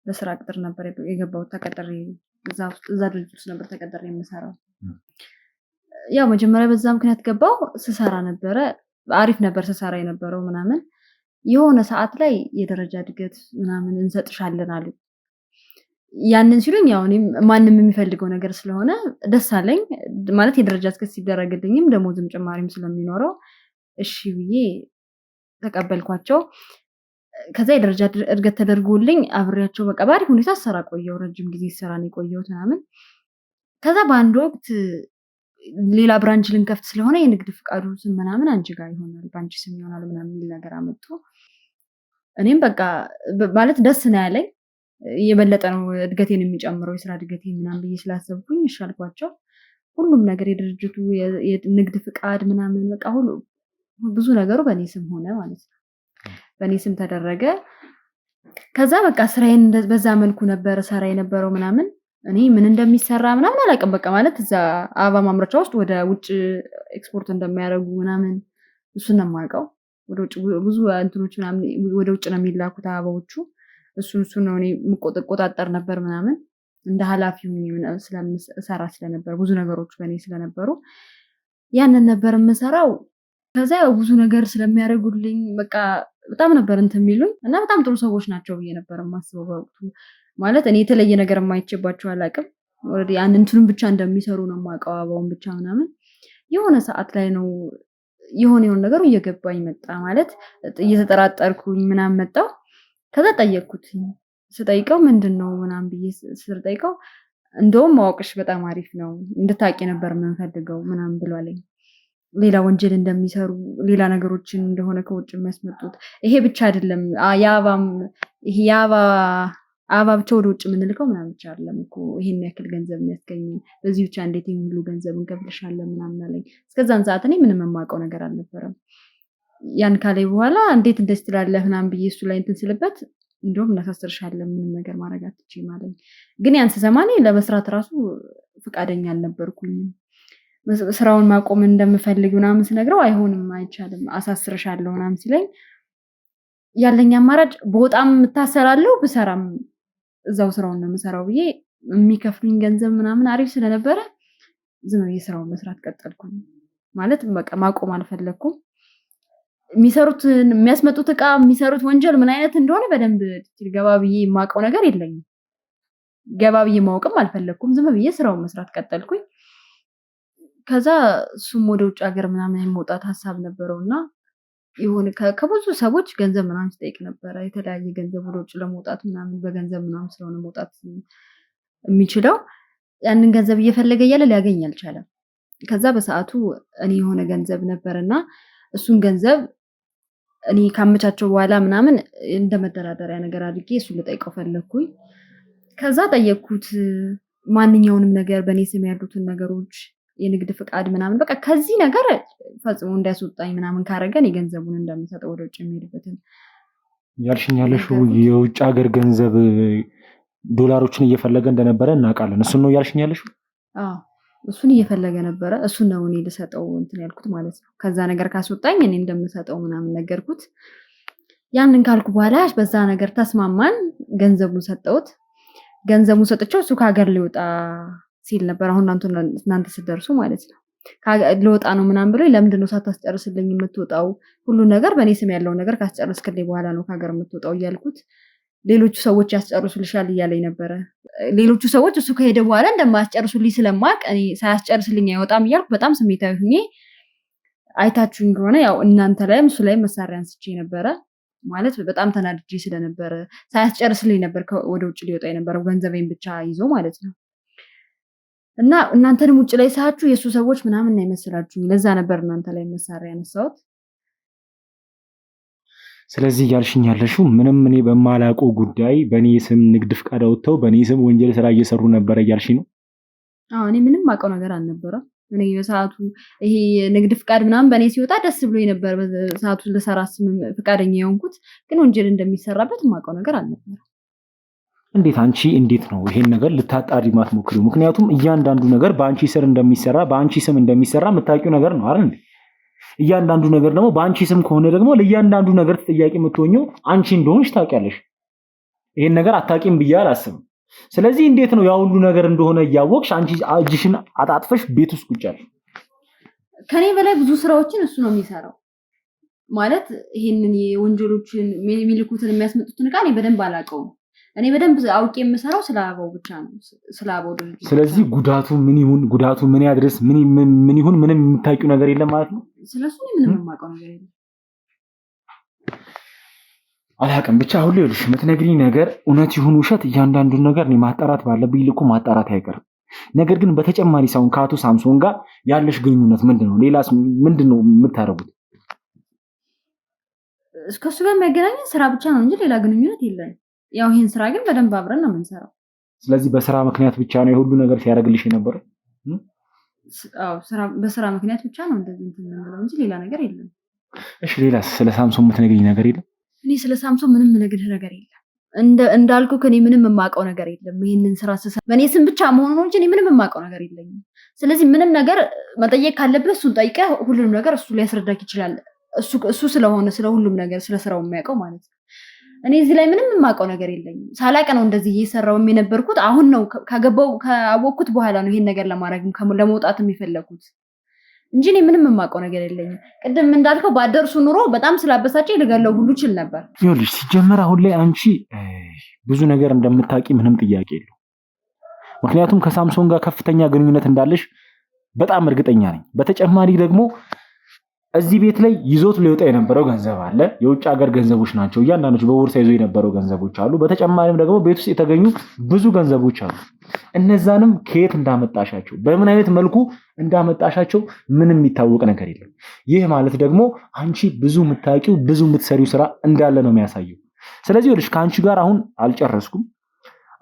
በስራ ቅጥር ነበር የገባሁት። ተቀጥሬ እዛ ድርጅት ውስጥ ነበር ተቀጥሬ የምሰራው። ያው መጀመሪያ በዛ ምክንያት ገባሁ። ስሰራ ነበረ አሪፍ ነበር ስሰራ የነበረው ምናምን። የሆነ ሰዓት ላይ የደረጃ እድገት ምናምን እንሰጥሻለን አሉ። ያንን ሲሉኝ ያው እኔም ማንም የሚፈልገው ነገር ስለሆነ ደስ አለኝ። ማለት የደረጃ እድገት ሲደረግልኝም ደሞዝም ጭማሪም ስለሚኖረው እሺ ብዬ ተቀበልኳቸው። ከዛ የደረጃ እድገት ተደርጎልኝ አብሬያቸው በቃ ባሪፍ ሁኔታ ሰራ ቆየው። ረጅም ጊዜ ሰራ ነው የቆየሁት ምናምን። ከዛ በአንድ ወቅት ሌላ ብራንች ልንከፍት ስለሆነ የንግድ ፍቃዱ ስም ምናምን አንቺ ጋር ይሆናል በአንቺ ስም ይሆናል ምናምን የሚል ነገር አመጡ። እኔም በቃ ማለት ደስ ነው ያለኝ። የበለጠ ነው እድገቴን የሚጨምረው የስራ እድገቴ ምናምን ብዬ ስላሰብኩኝ እሺ አልኳቸው። ሁሉም ነገር የድርጅቱ የንግድ ፍቃድ ምናምን በቃ ሁሉ ብዙ ነገሩ በእኔ ስም ሆነ ማለት ነው። በእኔ ስም ተደረገ። ከዛ በቃ ስራዬን በዛ መልኩ ነበር ሰራ የነበረው ምናምን። እኔ ምን እንደሚሰራ ምናምን አላውቅም። በቃ ማለት እዛ አበባ ማምረቻ ውስጥ ወደ ውጭ ኤክስፖርት እንደሚያደርጉ ምናምን እሱን ነው የማውቀው። ወደ ውጭ ብዙ እንትኖች ምናምን ወደ ውጭ ነው የሚላኩት አበባዎቹ። እሱን ነው እኔ የምቆጣጠር ነበር ምናምን እንደ ኃላፊ ስለምሰራ ስለነበር ብዙ ነገሮች በእኔ ስለነበሩ ያንን ነበር የምሰራው። ከዛ ብዙ ነገር ስለሚያደርጉልኝ በቃ በጣም ነበር እንትን የሚሉኝ እና በጣም ጥሩ ሰዎች ናቸው ብዬ ነበር የማስበው በወቅቱ። ማለት እኔ የተለየ ነገር የማይቼባቸው አላውቅም። ኦልሬዲ እንትኑን ብቻ እንደሚሰሩ ነው የማውቀው አበባውን ብቻ ምናምን። የሆነ ሰዓት ላይ ነው የሆነ ነገሩ እየገባኝ መጣ። ማለት እየተጠራጠርኩኝ ምናምን መጣው። ከዛ ጠየቅኩት። ስጠይቀው ምንድነው ምናምን ብዬ ስጠይቀው እንደውም ማወቅሽ በጣም አሪፍ ነው እንድታቂ ነበር የምንፈልገው ምናምን ብሏለኝ። ሌላ ወንጀል እንደሚሰሩ ሌላ ነገሮችን እንደሆነ ከውጭ የሚያስመጡት ይሄ ብቻ አይደለም። አበባ ብቻ ወደ ውጭ የምንልከው ምናምን ብቻ አይደለም እኮ ይሄን ያክል ገንዘብ የሚያስገኝ በዚህ ብቻ እንዴት ይሄን ሁሉ ገንዘብ እንከፍልሻለን ምናምን አለኝ። እስከዛን ሰዓት እኔ ምንም የማውቀው ነገር አልነበረም። ያን ካለኝ በኋላ እንዴት እንደዚህ ትላለህ ምናምን ብዬ እሱ ላይ እንትን ስልበት እንደውም እናሳስርሻለን ምንም ነገር ማድረግ አትችይም አለኝ። ግን ያን ስሰማ እኔ ለመስራት ራሱ ፈቃደኛ አልነበርኩኝም። ስራውን ማቆም እንደምፈልግ ምናምን ስነግረው አይሆንም አይቻልም አሳስርሻለሁ ምናምን ሲለኝ ያለኝ አማራጭ በጣም የምታሰራለሁ ብሰራም እዛው ስራውን ነው የምሰራው ብዬ የሚከፍሉኝ ገንዘብ ምናምን አሪፍ ስለነበረ ዝም ብዬ ስራውን መስራት ቀጠልኩኝ። ማለት በቃ ማቆም አልፈለኩም። የሚያስመጡት እቃ የሚሰሩት ወንጀል ምን አይነት እንደሆነ በደንብ ገባ ብዬ የማውቀው ነገር የለኝም። ገባ ብዬ ማወቅም አልፈለኩም። ዝም ብዬ ስራውን መስራት ቀጠልኩኝ። ከዛ እሱም ወደ ውጭ ሀገር ምናምን የመውጣት ሀሳብ ነበረውና የሆነ ከብዙ ሰዎች ገንዘብ ምናምን ሲጠይቅ ነበረ። የተለያየ ገንዘብ ወደ ውጭ ለመውጣት ምናምን በገንዘብ ምናምን ስለሆነ መውጣት የሚችለው ያንን ገንዘብ እየፈለገ እያለ ሊያገኝ አልቻለም። ከዛ በሰዓቱ እኔ የሆነ ገንዘብ ነበርና እሱን ገንዘብ እኔ ካመቻቸው በኋላ ምናምን እንደ መደራደሪያ ነገር አድርጌ እሱን ልጠይቀው ፈለኩኝ። ከዛ ጠየቅኩት ማንኛውንም ነገር በእኔ ስም ያሉትን ነገሮች የንግድ ፍቃድ ምናምን በቃ ከዚህ ነገር ፈጽሞ እንዳያስወጣኝ ምናምን ካረገን የገንዘቡን እንደምሰጠው ወደ ውጭ የሚሄድበትን ያልሽኛለሽው የውጭ ሀገር ገንዘብ ዶላሮችን እየፈለገ እንደነበረ እናውቃለን። እሱን ነው ያልሽኛለሽው? አዎ እሱን እየፈለገ ነበረ። እሱን ነው እኔ ልሰጠው እንትን ያልኩት ማለት ነው። ከዛ ነገር ካስወጣኝ እኔ እንደምሰጠው ምናምን ነገርኩት። ያንን ካልኩ በኋላ በዛ ነገር ተስማማን። ገንዘቡን ሰጠሁት። ገንዘቡን ሰጥቼው እሱ ከሀገር ሊወጣ ሲል ነበር። አሁን እናንተ ስትደርሱ ማለት ነው ልወጣ ነው ምናምን ብሎ ለምንድን ነው ሳታስጨርስልኝ የምትወጣው? ሁሉ ነገር በእኔ ስም ያለው ነገር ካስጨርስክልኝ በኋላ ነው ከሀገር የምትወጣው እያልኩት ሌሎቹ ሰዎች ያስጨርሱልሻል እያለኝ ነበረ። ሌሎቹ ሰዎች እሱ ከሄደ በኋላ እንደማያስጨርሱልኝ ስለማቅ እኔ ሳያስጨርስልኝ አይወጣም እያልኩ በጣም ስሜታዊ ሁኜ አይታችሁኝ ከሆነ ያው እናንተ ላይም እሱ ላይም መሳሪያ አንስቼ ነበረ። ማለት በጣም ተናድጄ ስለነበረ ሳያስጨርስልኝ ነበር ወደ ውጭ ሊወጣ የነበረው ገንዘቤን ብቻ ይዞ ማለት ነው። እና እናንተንም ውጭ ላይ ሳያችሁ የሱ ሰዎች ምናምን ነው ይመስላችሁ። ለዛ ነበር እናንተ ላይ መሳሪያ ያነሳሁት። ስለዚህ ያልሽኝ ያለሽው ምንም እኔ በማላውቀው ጉዳይ በእኔ ስም ንግድ ፍቃድ አውጥተው በእኔ ስም ወንጀል ስራ እየሰሩ ነበር እያልሽኝ ነው? አዎ እኔ ምንም ማውቀው ነገር አልነበረም። እኔ በሰዓቱ ይሄ ንግድ ፍቃድ ምናምን በእኔ ሲወጣ ደስ ብሎኝ ነበር በሰዓቱ ለሰራ ስም ፍቃደኛ የሆንኩት። ግን ወንጀል እንደሚሰራበት ማውቀው ነገር አልነበረም። እንዴት ነው ይሄን ነገር ልታጣሪ ማትሞክሪው? ምክንያቱም እያንዳንዱ ነገር በአንቺ ስር እንደሚሰራ በአንቺ ስም እንደሚሰራ የምታውቂው ነገር ነው አይደል? እያንዳንዱ ነገር ደግሞ በአንቺ ስም ከሆነ ደግሞ ለእያንዳንዱ ነገር ተጠያቂ የምትሆኚው አንቺ እንደሆንሽ ታውቂያለሽ። ይሄን ነገር አታውቂም ብዬ አላስብም። ስለዚህ እንዴት ነው ያ ሁሉ ነገር እንደሆነ እያወቅሽ አንቺ እጅሽን አጣጥፈሽ ቤት ውስጥ ቁጭ ያልሽ? ከኔ በላይ ብዙ ስራዎችን እሱ ነው የሚሰራው። ማለት ይሄንን የወንጀሎችን የሚልኩትን የሚያስመጡትን እኔ በደንብ አላውቀውም። እኔ በደንብ አውቄ የምሰራው ስለ አበባው ብቻ ነው። ስለ አበባው ድርጅት። ስለዚህ ጉዳቱ ምን ያድርስ ምን ይሁን ምንም የምታውቂው ነገር የለም ማለት ነው? ስለሱ ምንም የማውቀው ነገር የለም። አላውቅም። ብቻ አሁን ላይ የምትነግሪኝ ነገር እውነት ይሁን ውሸት እያንዳንዱን ነገር እኔ ማጣራት ባለብኝ ልኩ ማጣራት አይቀርም። ነገር ግን በተጨማሪ ሳይሆን ከአቶ ሳምሶን ጋር ያለሽ ግንኙነት ምንድነው? ሌላስ ምንድነው የምታደርጉት? እስከሱ ጋር የሚያገናኘን ስራ ብቻ ነው እንጂ ሌላ ግንኙነት የለም። ያው ይሄን ስራ ግን በደንብ አብረን ነው የምንሰራው። ስለዚህ በስራ ምክንያት ብቻ ነው የሁሉ ነገር ሲያደርግልሽ የነበረው? አዎ በስራ ምክንያት ብቻ ነው እንደዚህ እንትን የምንለው እንጂ ሌላ ነገር የለም። እሺ ሌላስ ስለ ሳምሶን የምትነግሪኝ ነገር የለም? እኔ ስለ ሳምሶን ምንም የምነግርህ ነገር የለም። እንዳልኩ ከኔ ምንም የማውቀው ነገር የለም። ይሄንን ስራ ስሰራ በእኔ ስም ብቻ መሆኑ ነው እንጂ እኔ ምንም የማውቀው ነገር የለኝም። ስለዚህ ምንም ነገር መጠየቅ ካለብህ እሱን ጠይቀህ ሁሉንም ነገር እሱ ሊያስረዳክ ይችላል። እሱ ስለሆነ ስለ ሁሉም ነገር ስለ ስራው የሚያውቀው ማለት ነው። እኔ እዚህ ላይ ምንም የማውቀው ነገር የለኝም። ሳላቅ ነው እንደዚህ እየሰራው የነበርኩት። አሁን ነው ካወቅኩት በኋላ ነው ይሄን ነገር ለመውጣት የሚፈለጉት እንጂ እኔ ምንም የማውቀው ነገር የለኝም። ቅድም እንዳልከው ባደርሱ ኑሮ በጣም ስላበሳጨኝ ልገለው ሁሉ ይችል ነበር። ይኸውልሽ ሲጀመር አሁን ላይ አንቺ ብዙ ነገር እንደምታውቂ ምንም ጥያቄ የለው። ምክንያቱም ከሳምሶን ጋር ከፍተኛ ግንኙነት እንዳለሽ በጣም እርግጠኛ ነኝ። በተጨማሪ ደግሞ እዚህ ቤት ላይ ይዞት ሊወጣ የነበረው ገንዘብ አለ። የውጭ ሀገር ገንዘቦች ናቸው እያንዳንዶች በቦርሳ ይዞ የነበረው ገንዘቦች አሉ። በተጨማሪም ደግሞ ቤት ውስጥ የተገኙ ብዙ ገንዘቦች አሉ። እነዛንም ከየት እንዳመጣሻቸው በምን አይነት መልኩ እንዳመጣሻቸው ምንም የሚታወቅ ነገር የለም። ይህ ማለት ደግሞ አንቺ ብዙ የምታውቂው ብዙ የምትሰሪው ስራ እንዳለ ነው የሚያሳየው። ስለዚህ ወልሽ ከአንቺ ጋር አሁን አልጨረስኩም።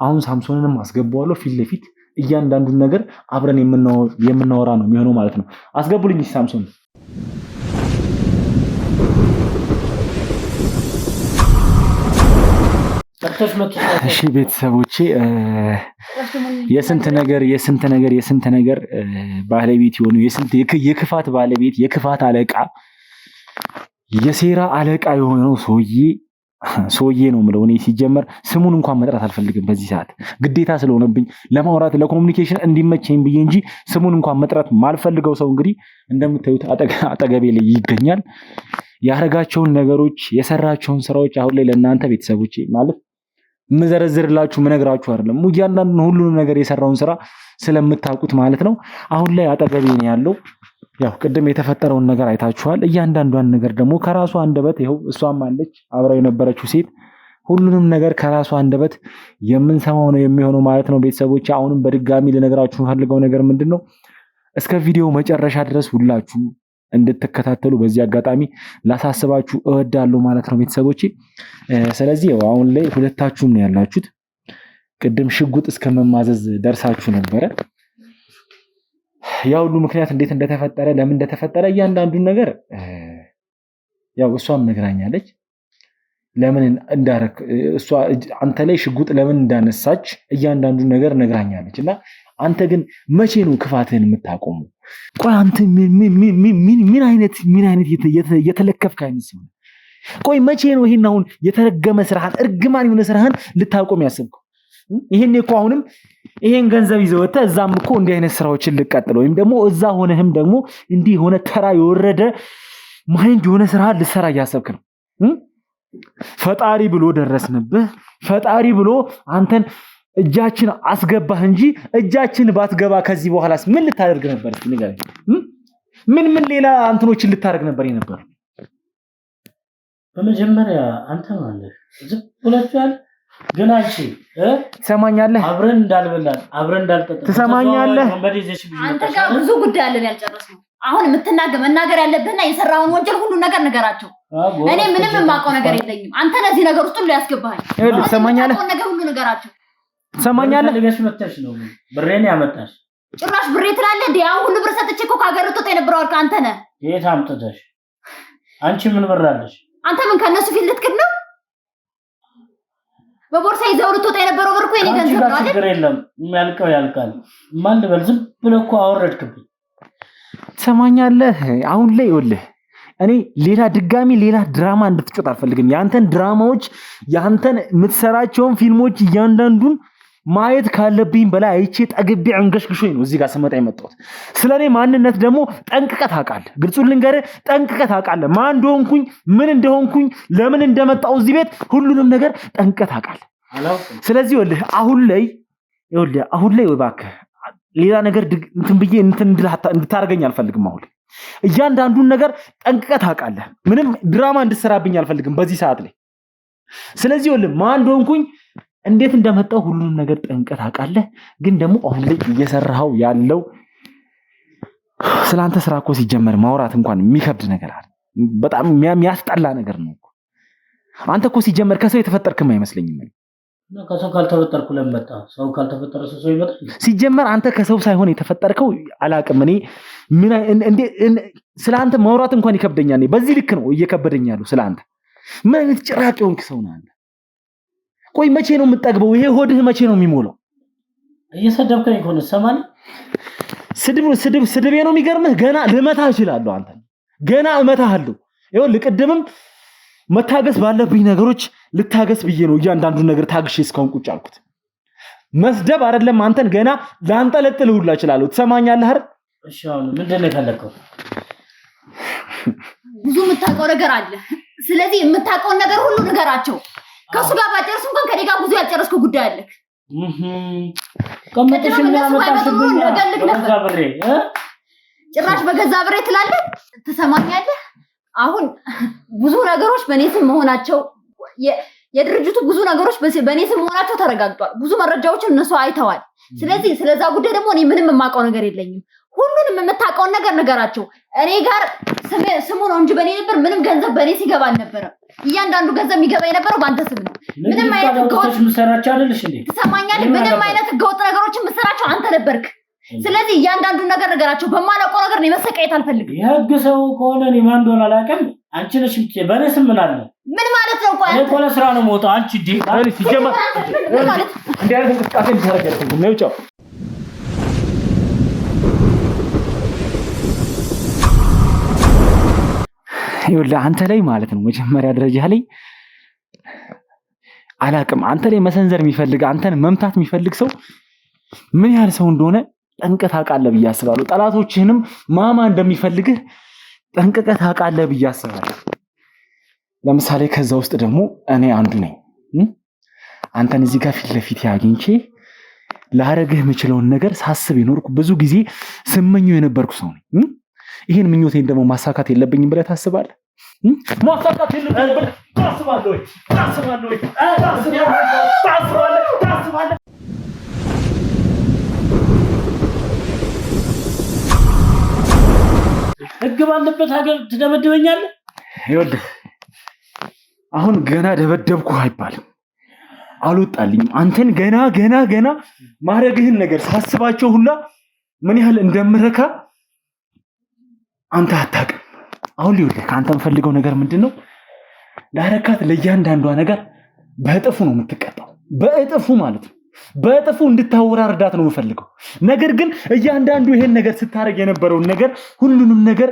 አሁን ሳምሶንንም አስገባዋለሁ ፊት ለፊት እያንዳንዱን ነገር አብረን የምናወራ ነው የሚሆነው ማለት ነው። አስገቡልኝ ሳምሶን። እሺ ቤተሰቦቼ የስንት ነገር ባለቤት የሆኑ የክፋት ባለቤት የክፋት አለቃ የሴራ አለቃ የሆነው ሰውዬ ነው የምለው። እኔ ሲጀመር ስሙን እንኳን መጥራት አልፈልግም በዚህ ሰዓት ግዴታ ስለሆነብኝ ለማውራት ለኮሙኒኬሽን እንዲመቸኝ ብዬ እንጂ ስሙን እንኳን መጥራት ማልፈልገው ሰው እንግዲህ እንደምታዩት አጠገቤ ላይ ይገኛል። ያረጋቸውን ነገሮች የሰራቸውን ስራዎች አሁን ላይ ለእናንተ ቤተሰቦቼ ማለት ምዘረዝርላችሁ ምነግራችሁ አይደለም። እያንዳንዱን ሁሉንም ነገር የሰራውን ስራ ስለምታውቁት ማለት ነው። አሁን ላይ አጠገቤ ነው ያለው። ያው ቅድም የተፈጠረውን ነገር አይታችኋል። እያንዳንዷን ነገር ደግሞ ከራሷ አንደበት ይኸው እሷም አለች አብራው የነበረችው ሴት ሁሉንም ነገር ከራሷ አንደበት የምንሰማው ነው የሚሆነው ማለት ነው። ቤተሰቦች አሁንም በድጋሚ ልነግራችሁ ፈልገው ነገር ምንድነው እስከ ቪዲዮ መጨረሻ ድረስ ሁላችሁ እንድትከታተሉ በዚህ አጋጣሚ ላሳስባችሁ እወዳለሁ ማለት ነው ቤተሰቦቼ። ስለዚህ አሁን ላይ ሁለታችሁም ነው ያላችሁት። ቅድም ሽጉጥ እስከመማዘዝ ደርሳችሁ ነበረ። ያው ሁሉ ምክንያት እንዴት እንደተፈጠረ ለምን እንደተፈጠረ እያንዳንዱን ነገር ያው እሷም ነግራኛለች። ለምን እንዳረክ እሷ አንተ ላይ ሽጉጥ ለምን እንዳነሳች እያንዳንዱን ነገር ነግራኛለች። እና አንተ ግን መቼ ነው ክፋትህን የምታቆሙ? ቆይ አንተ ምን አይነት የተለከፍክ አይነት ሰው? ቆይ መቼ ነው ይሄን አሁን የተረገመ ስራህን እርግማን የሆነ ስራህን ልታቆም ያሰብከው? ይሄን እኮ አሁንም ይሄን ገንዘብ ይዘህ ወጥተህ እዛም እኮ እንዲህ አይነት ስራዎችን ልቀጥል ወይም ደግሞ እዛ ሆነህም ደግሞ እንዲህ የሆነ ተራ የወረደ ማይንድ የሆነ ስራህን ልትሰራ እያሰብክ ነው። ፈጣሪ ብሎ ደረስንብህ። ፈጣሪ ብሎ አንተን እጃችን አስገባህ እንጂ እጃችን ባትገባ ከዚህ በኋላስ ምን ልታደርግ ነበር? እስቲ ንገረኝ። ምን ሌላ አንተኖችን ልታደርግ ነበር የነበር? በመጀመሪያ አንተ ማለት ዝም ብለሻል። ግን አንቺ ትሰማኛለህ? አብረን እንዳልበላን አብረን እንዳልጠጣን ትሰማኛለህ? አንተ ጋር ብዙ ጉዳይ አለን ያልጨረስነው። አሁን መናገር ያለብህና የሰራውን ወንጀል ሁሉ ነገር ንገራቸው። እኔ ምንም የማውቀው ነገር የለኝም። አንተ ለዚህ ነገር ውስጥ ሁሉ ያስገባሃል። ትሰማኛለህ? ነገር ሁሉ ንገራቸው። ትሰማኛለህ? ለገሽ መጥተሽ ነው ብሬን ያመጣሽ። ጭራሽ ብሬ ትላለህ እንዴ? አሁን ሁሉ ብር ሰጥቼ እኮ ከሀገር ልትወጣ የነበረው አንተ ነህ። የት አምጥተሽ? አንቺ ምን ብር አለሽ? አንተ ምን ከነሱ ፊት ልትክድ ነው? በቦርሳ ይዘው ልትወጣ የነበረው ብር እኮ የኔ ገንዘብ ነው አይደል? ችግር የለም የሚያልቀው ያልቃል። ማን ልበል? ዝም ብለህ እኮ አወረድክብኝ። ትሰማኛለህ? አሁን ላይ ይኸውልህ እኔ ድጋሚ ሌላ ድራማ እንድትጮት አልፈልግም። ያንተን ድራማዎች ያንተን የምትሰራቸውን ፊልሞች እያንዳንዱን ማየት ካለብኝ በላይ አይቼ ጠግቤ አንገሽግሾኝ ነው እዚህ ጋር ስመጣ የመጣሁት። ስለኔ ማንነት ደግሞ ጠንቅቀህ ታውቃለህ። ግልጹን ልንገርህ፣ ጠንቅቀህ ታውቃለህ ማን እንደሆንኩኝ፣ ምን እንደሆንኩኝ፣ ለምን እንደመጣሁ እዚህ ቤት ሁሉንም ነገር ጠንቅቀህ ታውቃለህ። ስለዚህ ይኸውልህ አሁን ላይ እባክህ ሌላ ነገር እንትን ብዬ እንድታርገኝ አልፈልግም። አሁን እያንዳንዱን ነገር ጠንቅቀህ ታውቃለህ። ምንም ድራማ እንድትሰራብኝ አልፈልግም በዚህ ሰዓት ላይ። ስለዚህ ይኸውልህ ማን እንደሆንኩኝ እንዴት እንደመጣው ሁሉንም ነገር ጠንቀህ ታውቃለህ። ግን ደግሞ አሁን ላይ እየሰራኸው ያለው ስላንተ ስራ እኮ ሲጀመር ማውራት እንኳን የሚከብድ ነገር አለ። በጣም የሚያስጠላ ነገር ነው እኮ። አንተ እኮ ሲጀመር ከሰው የተፈጠርክም አይመስለኝም። ከሰው ካልተፈጠርኩ ለመጣ ሰው ካልተፈጠረ ሰው ይመጣል። ሲጀመር አንተ ከሰው ሳይሆን የተፈጠርከው አላቅም። እኔ ስላንተ ማውራት እንኳን ይከብደኛል። በዚህ ልክ ነው እየከበደኝ ያለው ስላንተ። ምን አይነት ጭራቅ የሆንክ ሰው ነህ አንተ? ቆይ መቼ ነው የምጠግበው? ይሄ ሆድህ መቼ ነው የሚሞላው? እየሰደብከኝ ከሆነ ሰማን ስድቤ ነው የሚገርምህ። ገና ልመታህ እችላለሁ። አንተ ገና እመታሃለሁ። ይኸውልህ ቅድምም መታገስ ባለብኝ ነገሮች ልታገስ ብዬ ነው እያንዳንዱ ነገር ታግሼ እስካሁን ቁጭ አልኩት። መስደብ አይደለም አንተን ገና ላንጠለጥልህ ሁላ እችላለሁ። ትሰማኛለህ አይደል? እሺ አሁን ምንድነው የፈለከው? ብዙ የምታውቀው ነገር አለ። ስለዚህ የምታውቀውን ነገር ሁሉ ንገራቸው። ከሱ ጋር ባጨርሱ እንኳን ከኔ ጋር ብዙ ያልጨረስከው ጉዳይ አለ። ጭራሽ በገዛ ብሬ ትላለህ። ትሰማኛለህ? አሁን ብዙ ነገሮች በኔ ስም መሆናቸው የድርጅቱ ብዙ ነገሮች በኔ ስም መሆናቸው ተረጋግጧል። ብዙ መረጃዎችን እነሱ አይተዋል። ስለዚህ ስለዛ ጉዳይ ደግሞ እኔ ምንም የማውቀው ነገር የለኝም። ሁሉንም የምታውቀውን ነገር ንገራቸው። እኔ ጋር ስሙ ነው እንጂ በኔ ነበር ምንም ገንዘብ በኔ ሲገባ አልነበረም። እያንዳንዱ ገንዘብ የሚገባ የነበረው ባንተ ስም ነው። ምንም አይነት ህገወጥ ምሰራቸው አይደልሽ እንዴ? ትሰማኛለህ? ምንም አይነት ህገወጥ ነገሮችን ምሰራቸው አንተ ነበርክ። ስለዚህ እያንዳንዱ ነገር ነገራቸው። በማላውቀው ነገር ነው መሰቃየት አልፈልግም። የህግ ሰው ከሆነ እኔ ማን እንደሆነ አላውቅም። አንቺ ነሽ በኔ ስም ምን አለ? ምን ማለት ነው? ቆይ እኔ ለስራ ነው የምወጣው። አንቺ ሲጀመር እንዴ አይነት እንቅስቃሴ እንታረጋችሁ ነው ጫው ይኸውልህ አንተ ላይ ማለት ነው መጀመሪያ ደረጃ ላይ አላቅም አንተ ላይ መሰንዘር የሚፈልግ አንተን መምታት የሚፈልግ ሰው ምን ያህል ሰው እንደሆነ ጠንቀህ ታውቃለህ ብዬ አስባለሁ። ጠላቶችህንም ማማ እንደሚፈልግህ ጠንቀህ ታውቃለህ ብዬ አስባለሁ። ለምሳሌ ከዛ ውስጥ ደግሞ እኔ አንዱ ነኝ። አንተን እዚህ ጋር ፊት ለፊት ያገኝቼ ላረግህ የምችለውን ነገር ሳስብ የኖርኩ ብዙ ጊዜ ስመኘው የነበርኩ ሰው ነኝ። ይሄን ምኞቴን ደግሞ ማሳካት የለብኝም ብለህ ታስባለህ? ማሳካት የለብኝም ብለህ ታስባለህ ወይ? ታስባለህ? ህግ ባለበት ሀገር ትደበድበኛለህ? ይኸውልህ አሁን ገና ደበደብኩ አይባልም። አልወጣልኝም። አንተን ገና ማረግህን ነገር ሳስባቸው ሁላ ምን ያህል እንደምረካ አንተ አታውቅም። አሁን ሊወደ ካንተ የምፈልገው ነገር ምንድነው? ላረካት ለእያንዳንዷ ነገር በእጥፉ ነው የምትቀጣው። በእጥፉ ማለት ነው። በእጥፉ እንድታወራርዳት ነው የምፈልገው። ነገር ግን እያንዳንዱ ይሄን ነገር ስታረግ የነበረውን ነገር ሁሉንም ነገር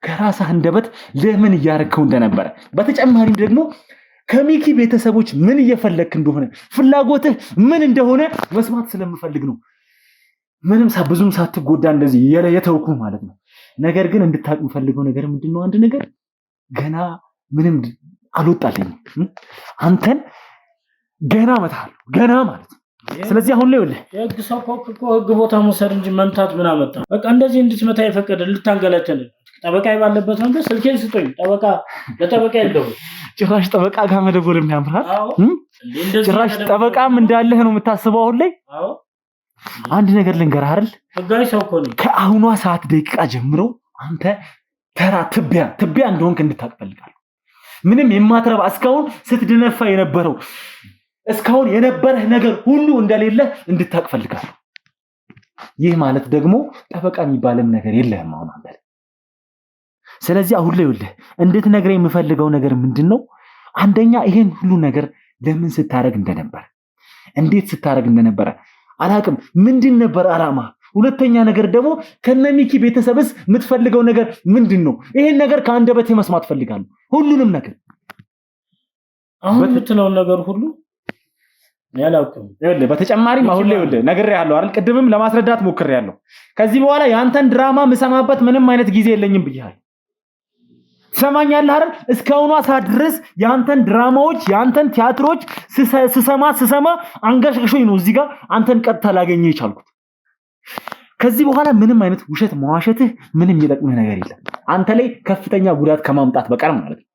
ከራስህ አንደበት ለምን እያረከው እንደነበረ በተጨማሪም ደግሞ ከሚኪ ቤተሰቦች ምን እየፈለክ እንደሆነ ፍላጎትህ ምን እንደሆነ መስማት ስለምፈልግ ነው። ምንም ብዙም ሳትጎዳ እንደዚህ የተውኩ ማለት ነው። ነገር ግን እንድታቅ የምፈልገው ነገር ምንድነው? አንድ ነገር ገና ምንም አልወጣልኝም። አንተን ገና እመታለሁ ገና ማለት ነው። ስለዚህ አሁን ላይ ወለ የህግ ሰው እኮ ህግ ቦታ መውሰድ እንጂ መምታት ምን አመጣ? በቃ እንደዚህ እንድትመታ የፈቀደ ልታንገላተን ጠበቃ ባለበት ነው። ስልኬን ስጠኝ። ለጠበቃ ያለው ጭራሽ ጠበቃ ጋር መደወል የሚያምራል። ጭራሽ ጠበቃም እንዳለህ ነው የምታስበው አሁን ላይ? አዎ አንድ ነገር ልንገርህ አይደል? ህጋዊ ሰው እኮ ነኝ። ከአሁኗ ሰዓት ደቂቃ ጀምሮ አንተ ተራ ትቢያ እንደሆንክ እንድታውቅ እፈልጋለሁ። ምንም የማትረባ እስካሁን ስትደነፋ የነበረው እስካሁን የነበረህ ነገር ሁሉ እንደሌለ እንድታውቅ እፈልጋለሁ። ይህ ማለት ደግሞ ጠበቃ የሚባልም ነገር የለህም አሁን አንተ። ስለዚህ አሁን ላይ ወልህ እንድትነግረኝ የምፈልገው ነገር ምንድነው? አንደኛ ይሄን ሁሉ ነገር ለምን ስታረግ እንደነበረ እንዴት ስታረግ እንደነበረ አላቅም። ምንድን ነበር አላማ? ሁለተኛ ነገር ደግሞ ከነሚኪ ቤተሰብስ የምትፈልገው ነገር ምንድነው? ይሄን ነገር ከአንደበቴ መስማት ፈልጋለሁ። ሁሉንም ነገር አሁን የምትለው ነገር ሁሉ ያላውቅም። ይኸውልህ በተጨማሪም አሁን ላይ ይኸውልህ ነግሬሃለሁ አይደል? ቅድምም ለማስረዳት ሞክሬያለሁ። ከዚህ በኋላ ያንተን ድራማ ምሰማበት ምንም አይነት ጊዜ የለኝም ብያለሁ። ሰማኛለህ አይደል? እስካሁኗ ሰዓት ድረስ ያንተን ድራማዎች ያንተን ቲያትሮች ስሰማ አንገሽግሾኝ ነው እዚህ ጋር አንተን ቀጥታ ላገኘህ የቻልኩት። ከዚህ በኋላ ምንም አይነት ውሸት መዋሸትህ ምንም የሚጠቅምህ ነገር የለም አንተ ላይ ከፍተኛ ጉዳት ከማምጣት በቀር ማለት ነው።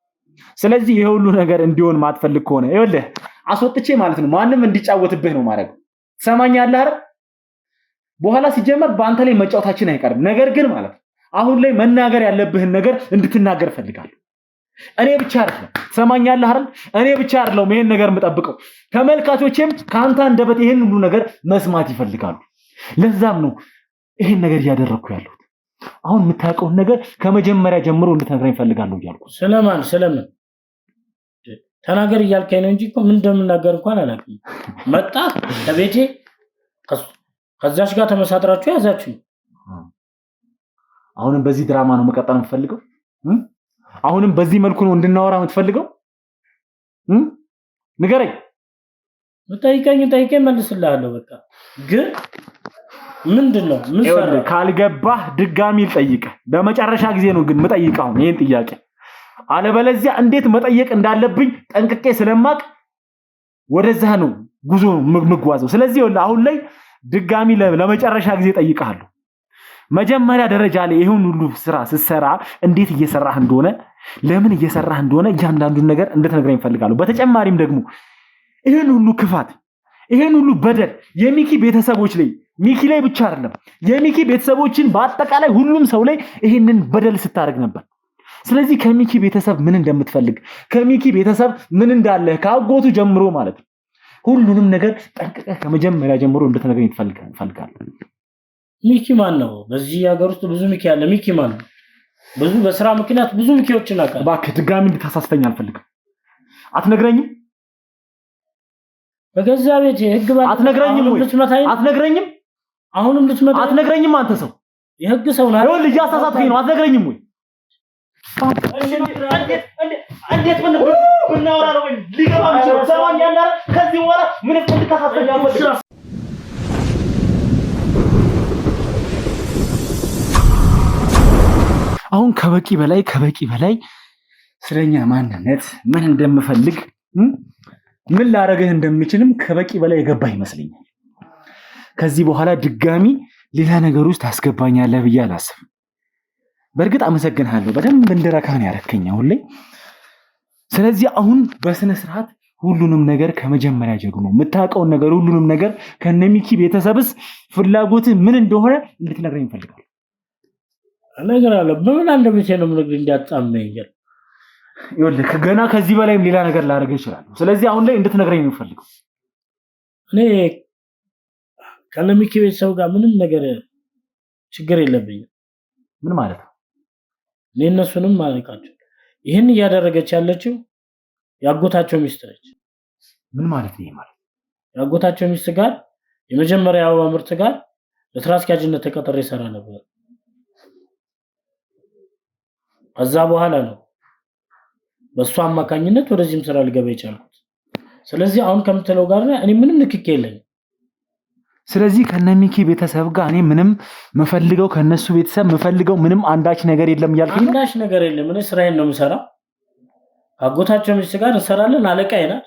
ስለዚህ ይሄ ሁሉ ነገር እንዲሆን ማትፈልግ ከሆነ ይኸውልህ አስወጥቼ ማለት ነው ማንም እንዲጫወትብህ ነው ማድረግ። ትሰማኛለህ አይደል? በኋላ ሲጀመር በአንተ ላይ መጫወታችን አይቀርም። ነገር ግን ማለት አሁን ላይ መናገር ያለብህን ነገር እንድትናገር ፈልጋለሁ። እኔ ብቻ አይደለም ትሰማኛለህ አይደል? እኔ ብቻ አይደለም ይሄን ነገር የምጠብቀው፣ ተመልካቾቼም ካንተ አንደበት ይሄን ሁሉ ነገር መስማት ይፈልጋሉ። ለዛም ነው ይሄን ነገር እያደረኩ ያለሁት። አሁን የምታውቀውን ነገር ከመጀመሪያ ጀምሮ እንድትነግረኝ ፈልጋለሁ እያልኩ። ስለምን ተናገር እያልከኝ ነው እንጂ እኮ ምን እንደምናገር እንኳን አላውቅም። መጣ ከቤቴ ከዛሽ ጋር ተመሳጥራችሁ ያዛችሁ። አሁንም በዚህ ድራማ ነው መቀጠል የምፈልገው? አሁንም በዚህ መልኩ ነው እንድናወራ የምትፈልገው? ንገረኝ። ጠይቀኝ መልስልሃለሁ። በቃ ግን ምንድነው ምን ሰራ? ካልገባህ ድጋሚ ልጠይቅህ። በመጨረሻ ጊዜ ነው ግን የምጠይቀው ይሄን ጥያቄ። አለበለዚያ እንዴት መጠየቅ እንዳለብኝ ጠንቅቄ ስለማቅ ወደዛ ነው ጉዞ ምጓዘው። ስለዚህ አሁን ላይ ድጋሚ ለመጨረሻ ጊዜ ጠይቀሃለሁ። መጀመሪያ ደረጃ ላይ ይሄን ሁሉ ስራ ስትሰራ እንዴት እየሰራህ እንደሆነ፣ ለምን እየሰራህ እንደሆነ እያንዳንዱን ነገር እንድትነግረኝ ፈልጋለሁ። በተጨማሪም ደግሞ ይሄን ሁሉ ክፋት፣ ይሄን ሁሉ በደል የሚኪ ቤተሰቦች ላይ ሚኪ ላይ ብቻ አይደለም የሚኪ ቤተሰቦችን በአጠቃላይ ሁሉም ሰው ላይ ይሄንን በደል ስታደርግ ነበር። ስለዚህ ከሚኪ ቤተሰብ ምን እንደምትፈልግ፣ ከሚኪ ቤተሰብ ምን እንዳለ ካጎቱ ጀምሮ ማለት ነው ሁሉንም ነገር ጠንቅቀህ ከመጀመሪያ ጀምሮ እንድትነግረኝ ፈልጋለሁ። ሚኪ ማን ነው? በዚህ ሀገር ውስጥ ብዙ ሚኪ አለ። ሚኪ ማን ነው? ብዙ በስራ ምክንያት ብዙ ሚኪዎችን አውቃለሁ። እባክህ ድጋሚ እንድታሳስተኝ አልፈልግም። አትነግረኝም? በገዛ ቤት ህግ ባል አትነግረኝም ወይ? አትነግረኝም? አሁንም ልትመጣ አትነግረኝም? አንተ ሰው የህግ ሰው ነህ። ይኸውልህ እያሳሳትከኝ ነው። አትነግረኝም ወይ? እንዴት ብናወራ ነው ሊገባ የሚችለው? ሰማኛለህ? ከዚህ በኋላ ምን እንድታሳስተኝ አልፈልግም። አሁን ከበቂ በላይ ስለኛ ማንነት ምን እንደምፈልግ ምን ላረግህ እንደምችልም ከበቂ በላይ የገባ ይመስለኛል። ከዚህ በኋላ ድጋሚ ሌላ ነገር ውስጥ ታስገባኛለህ ብዬ አላስብም። በእርግጥ አመሰግንሃለሁ፣ በደንብ እንድረካን ያረከኝ አሁን ላይ። ስለዚህ አሁን በስነ ስርዓት ሁሉንም ነገር ከመጀመሪያ ጀምሮ የምታውቀውን ነገር ሁሉንም ነገር ከነሚኪ ቤተሰብስ ፍላጎትህ ምን እንደሆነ እንድትነግረኝ እፈልጋለሁ። ነገር አለ በምን አንደበቴ ነው ምንግር እንዲያጣመኝ ይኸውልህ ገና ከዚህ በላይም ሌላ ነገር ላደርግ እችላለሁ። ስለዚህ አሁን ላይ እንድትነግረኝ ነው የምፈልገው። እኔ ከነሚኪ ቤተሰብ ጋር ምንም ነገር ችግር የለብኝም። ምን ማለት ነው? እኔ እነሱንም ማለቃቸው ይሄን እያደረገች ያለችው ያጎታቸው ሚስት ነች። ምን ማለት ነው? ማለት ያጎታቸው ሚስት ጋር የመጀመሪያው ምርት ጋር ለስራ አስኪያጅነት ተቀጥሬ ሰራ ነበር። ከዛ በኋላ ነው በሷ አማካኝነት ወደዚህም ስራ ልገባ ይቻላል። ስለዚህ አሁን ከምትለው ጋር እኔ ምንም ንክኪ የለኝም። ስለዚህ ከነሚኪ ቤተሰብ ጋር እኔ ምንም መፈልገው ከነሱ ቤተሰብ መፈልገው ምንም አንዳች ነገር የለም እያልከኝ ነው? አንዳች ነገር የለም። እኔ ስራዬን ነው የምሰራው። አጎታቸው ሚስት ጋር እንሰራለን። አለቃዬ ናት።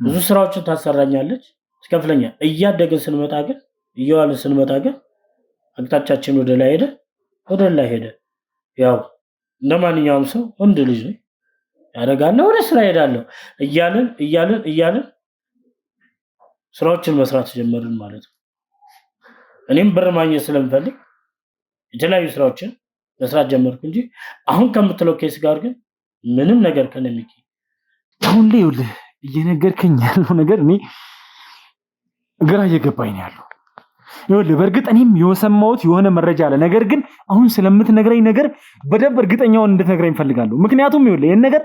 ብዙ ስራዎችን ታሰራኛለች፣ ትከፍለኛል። እያደገን ስንመጣ ግን እየዋልን ስንመጣ ግን አቅጣጫችን ወደ ላይ ሄደ። ያው እንደማንኛውም ሰው ወንድ ልጅ ነው ያደርጋለሁ፣ ወደ ስራ ሄዳለሁ እያልን ስራዎችን መስራት ጀመርን ማለት ነው። እኔም ብር ማግኘት ስለምፈልግ የተለያዩ ስራዎችን መስራት ጀመርኩ እንጂ አሁን ከምትለው ኬስ ጋር ግን ምንም ነገር ከነሚኪ አሁን ላይ እየነገርከኝ ያለው ነገር እኔ ግራ እየገባኝ ነው ያለው። ይኸውልህ በእርግጥ እኔም የሰማሁት የሆነ መረጃ አለ። ነገር ግን አሁን ስለምትነግረኝ ነገር በደንብ እርግጠኛውን እንድትነግረኝ ፈልጋለሁ። ምክንያቱም ይኸውልህ ይሄን ነገር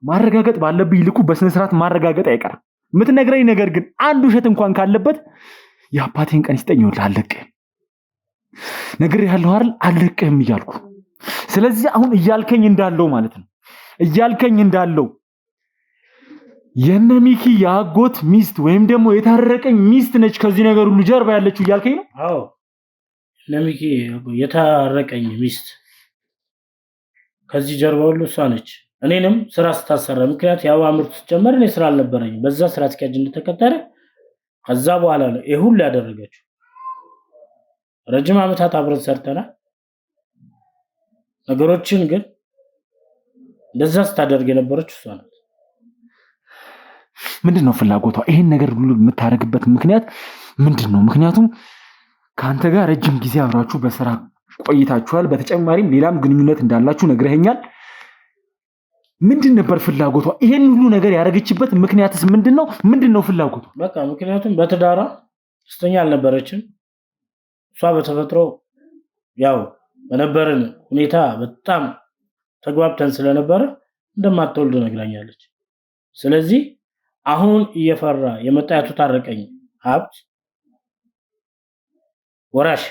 ማረጋገጥ ባለብኝ ልኩ በስነ ስርዓት ማረጋገጥ አይቀርም። የምትነግረኝ ነገር ግን አንድ ውሸት እንኳን ካለበት የአባቴን ቀን ይስጠኝ። ይኸውልህ አልለቅህም፣ ነግሬሃለሁ አይደል? አልለቅህም እያልኩ። ስለዚህ አሁን እያልከኝ እንዳለው ማለት ነው እያልከኝ እንዳለው የነሚኪ ያጎት ሚስት ወይም ደግሞ የታረቀኝ ሚስት ነች ከዚህ ነገር ሁሉ ጀርባ ያለችው እያልከኝ ነው? አዎ ነሚኪ የታረቀኝ ሚስት ከዚህ ጀርባ ሁሉ እሷ ነች። እኔንም ስራ ስታሰራ ምክንያት ያው አምርት ጀመር እኔ ስራ አልነበረኝ በዛ ስራ አስኪያጅነት ተቀጠረ። ከዛ በኋላ ነው ይሄ ሁሉ ያደረገችው። ረጅም ዓመታት አብረን ሰርተናል። ነገሮችን ግን እንደዛ ስታደርግ የነበረችው እሷ ናት። ምንድነው ፍላጎቷ? ይሄን ነገር ሁሉ የምታደርግበት ምክንያት ምንድነው? ምክንያቱም ከአንተ ጋር ረጅም ጊዜ አብራችሁ በስራ ቆይታችኋል። በተጨማሪም ሌላም ግንኙነት እንዳላችሁ ነግረኸኛል። ምንድን ነበር ፍላጎቷ? ይሄን ሁሉ ነገር ያደረገችበት ምክንያትስ ምንድነው? ምንድነው ፍላጎቷ? በቃ ምክንያቱም በትዳሯ ደስተኛ አልነበረችም። እሷ በተፈጥሮ ያው በነበረን ሁኔታ በጣም ተግባብተን ስለነበረ እንደማትወልድ ነግራኛለች። ስለዚህ አሁን እየፈራ የመጣያቱ ታረቀኝ ሀብት ወራሽ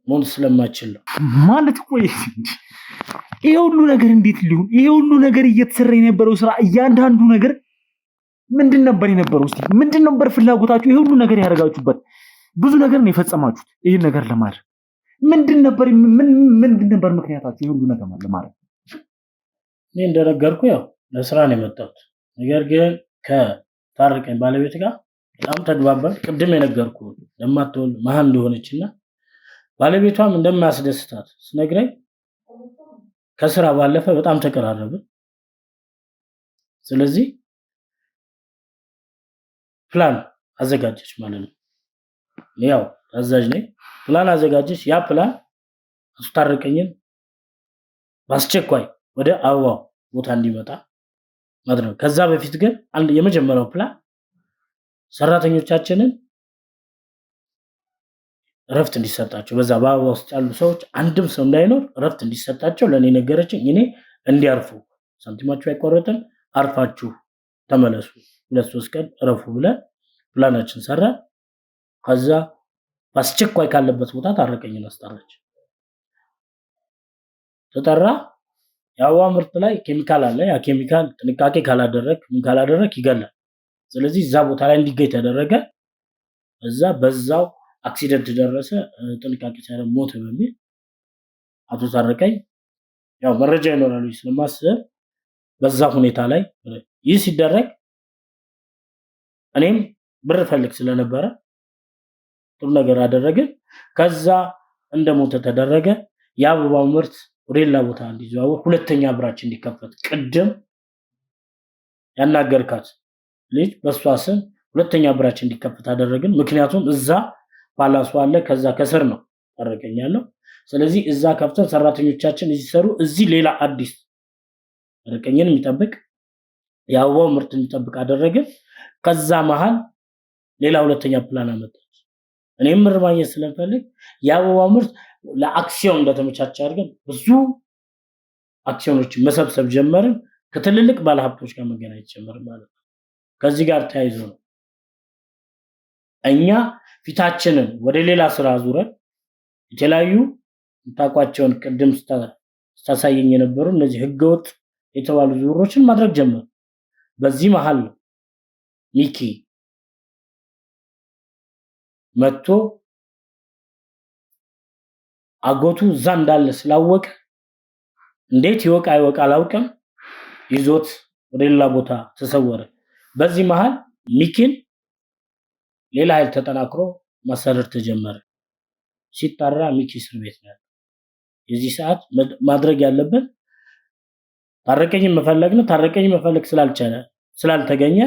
ሞን ስለማችል ነው ማለት ቆይ ይሄ ሁሉ ነገር እንዴት ሊሆን? ይሄ ሁሉ ነገር እየተሰራ የነበረው ስራ እያንዳንዱ ነገር ምንድን ነበር የነበረው? እስቲ ምንድን ነበር ፍላጎታችሁ? ይሄ ሁሉ ነገር ያደርጋችሁበት ብዙ ነገር ነው የፈጸማችሁት። ይሄን ነገር ለማድረግ ምንድን ነበር ምክንያታችሁ? ይሄ ሁሉ ነገር ለማድረግ እኔ እንደነገርኩ ያው ለስራ ነው የመጣሁት። ነገር ግን ከታረቀኝ ባለቤት ጋር በጣም ተግባባን። ቅድም የነገርኩ ለማትወልድ መሀን እንደሆነችና ባለቤቷም እንደማያስደስታት ስነግረኝ ከስራ ባለፈ በጣም ተቀራረብን። ስለዚህ ፕላን አዘጋጀች ማለት ነው። ያው አዛዥ ነኝ። ፕላን አዘጋጀች። ያ ፕላን አስታረቀኝን በአስቸኳይ ወደ አበባው ቦታ እንዲመጣ ማድረግ። ከዛ በፊት ግን አንድ የመጀመሪያው ፕላን ሰራተኞቻችንን እረፍት እንዲሰጣቸው፣ በዛ በአበባ ውስጥ ያሉ ሰዎች አንድም ሰው እንዳይኖር እረፍት እንዲሰጣቸው ለኔ ነገረችኝ። እኔ እንዲያርፉ ሳንቲማችሁ አይቆረጥም፣ አርፋችሁ ተመለሱ፣ 2-3 ቀን እረፉ ብለን ፕላናችን ሰራ። ከዛ በአስቸኳይ ካለበት ቦታ ታረቀኝን አስጠራች። ተጠራ። የአበባ ምርት ላይ ኬሚካል አለ። ያ ኬሚካል ጥንቃቄ ካላደረክ ይገላል። ስለዚህ እዛ ቦታ ላይ እንዲገኝ ተደረገ። እዛ በዛው አክሲደንት ደረሰ። ጥንቃቄ ሳይደረግ ሞተ በሚል አቶ ታረቀኝ ያው መረጃ ይኖራል ስለማስብ በዛ ሁኔታ ላይ ይህ ሲደረግ እኔም ብር ፈልግ ስለነበረ ጥሩ ነገር አደረግን። ከዛ እንደሞተ ተደረገ። የአበባው ምርት ወደ ሌላ ቦታ እንዲዘዋወር ሁለተኛ ብራች እንዲከፈት ቅድም ያናገርካት ልጅ በሷ ስም ሁለተኛ ብራች እንዲከፈት አደረግን። ምክንያቱም እዛ ባላንሱ አለ፣ ከዛ ከስር ነው ታረቀኛለሁ። ስለዚህ እዛ ከፍተን ሰራተኞቻችን ይሰሩ፣ እዚህ ሌላ አዲስ ታረቀኝን የሚጠብቅ የአበባው ምርት እንዲጠብቅ አደረግን። ከዛ መሃል ሌላ ሁለተኛ ፕላን አመጣች። እኔም ምር ማግኘት ስለፈልግ የአበባው ምርት ለአክሲዮን እንደተመቻቸ አድርገን ብዙ አክሲዮኖችን መሰብሰብ ጀመርን። ከትልልቅ ባለሀብቶች ጋር መገናኘት ጀመርን ማለት ነው። ከዚህ ጋር ተያይዞ ነው እኛ ፊታችንን ወደ ሌላ ስራ ዙረን የተለያዩ ታቋቸውን ቅድም ስታሳየኝ የነበሩ እነዚህ ህገወጥ የተባሉ ዙሮችን ማድረግ ጀመር። በዚህ መሃል ነው ሚኪ መጥቶ አጎቱ እዛ እንዳለ ስላወቀ እንዴት ይወቃ አላውቅም፣ ይዞት ወደ ሌላ ቦታ ተሰወረ። በዚህ መሃል ሚኪን ሌላ ኃይል ተጠናክሮ ማሰረር ተጀመረ። ሲጣራ ሚኪ እስር ቤት ነው። የዚህ ሰዓት ማድረግ ያለብን ታረቀኝ መፈለግ ነው። ታረቀኝ መፈለግ ስላልተገኘ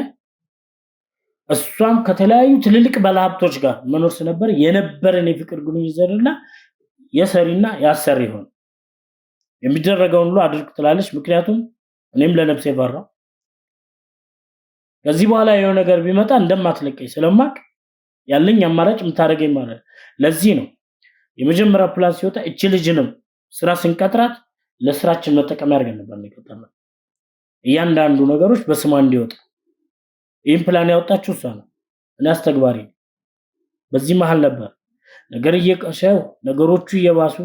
እሷም ከተለያዩ ትልልቅ ባለሀብቶች ጋር መኖር ስለነበር የነበረን የፍቅር ግንኙነትና የሰሪና ያሰሪ ሆነ የሚደረገውን ሁሉ አድርግ ትላለች። ምክንያቱም እኔም ለነፍሴ ፈራ። ከዚህ በኋላ የሆነ ነገር ቢመጣ እንደማትለቀኝ ስለማቅ ያለኝ አማራጭ ምታረገኝ ማለት ለዚህ ነው የመጀመሪያ ፕላን ሲወጣ እቺ ልጅንም ስራ ስንቀጥራት ለስራችን መጠቀም ያርገን ነበር ነው። እያንዳንዱ ነገሮች በስሟ እንዲወጣ ይህን ፕላን ያወጣችው እሷ ነው። እኔ አስተግባሪ ነኝ። በዚህ መሃል ነበር ነገር እየቀሸው ነገሮቹ እየባሱ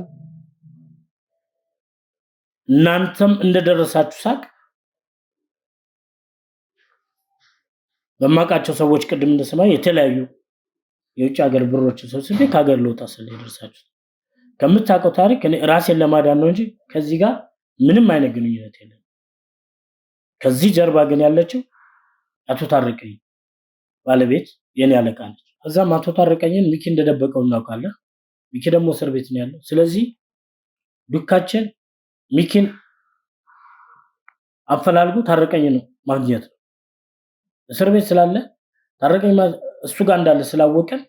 እናንተም እንደደረሳችሁ ሳቅ በማቃቸው ሰዎች ቅድም እንደሰማይ የተለያዩ የውጭ ሀገር ብሮችን ሰብስቤ ከሀገር ልወጣ ስለደረሳችሁ ከምታውቀው ታሪክ እኔ ራሴን ለማዳን ነው እንጂ ከዚህ ጋር ምንም አይነት ግንኙነት የለም። ከዚህ ጀርባ ግን ያለችው አቶ ታረቀኝ ባለቤት የኔ አለቃ ነች። ከዛም አቶ ታረቀኝን ሚኪ እንደደበቀው እናውቃለን። ሚኪ ደግሞ እስር ቤት ነው ያለው። ስለዚህ ዱካችን ሚኪን አፈላልጉ ታረቀኝ ነው ማግኘት ነው። እስር ቤት ስላለ ታረቀኝ እሱ ጋር እንዳለ ስላወቀን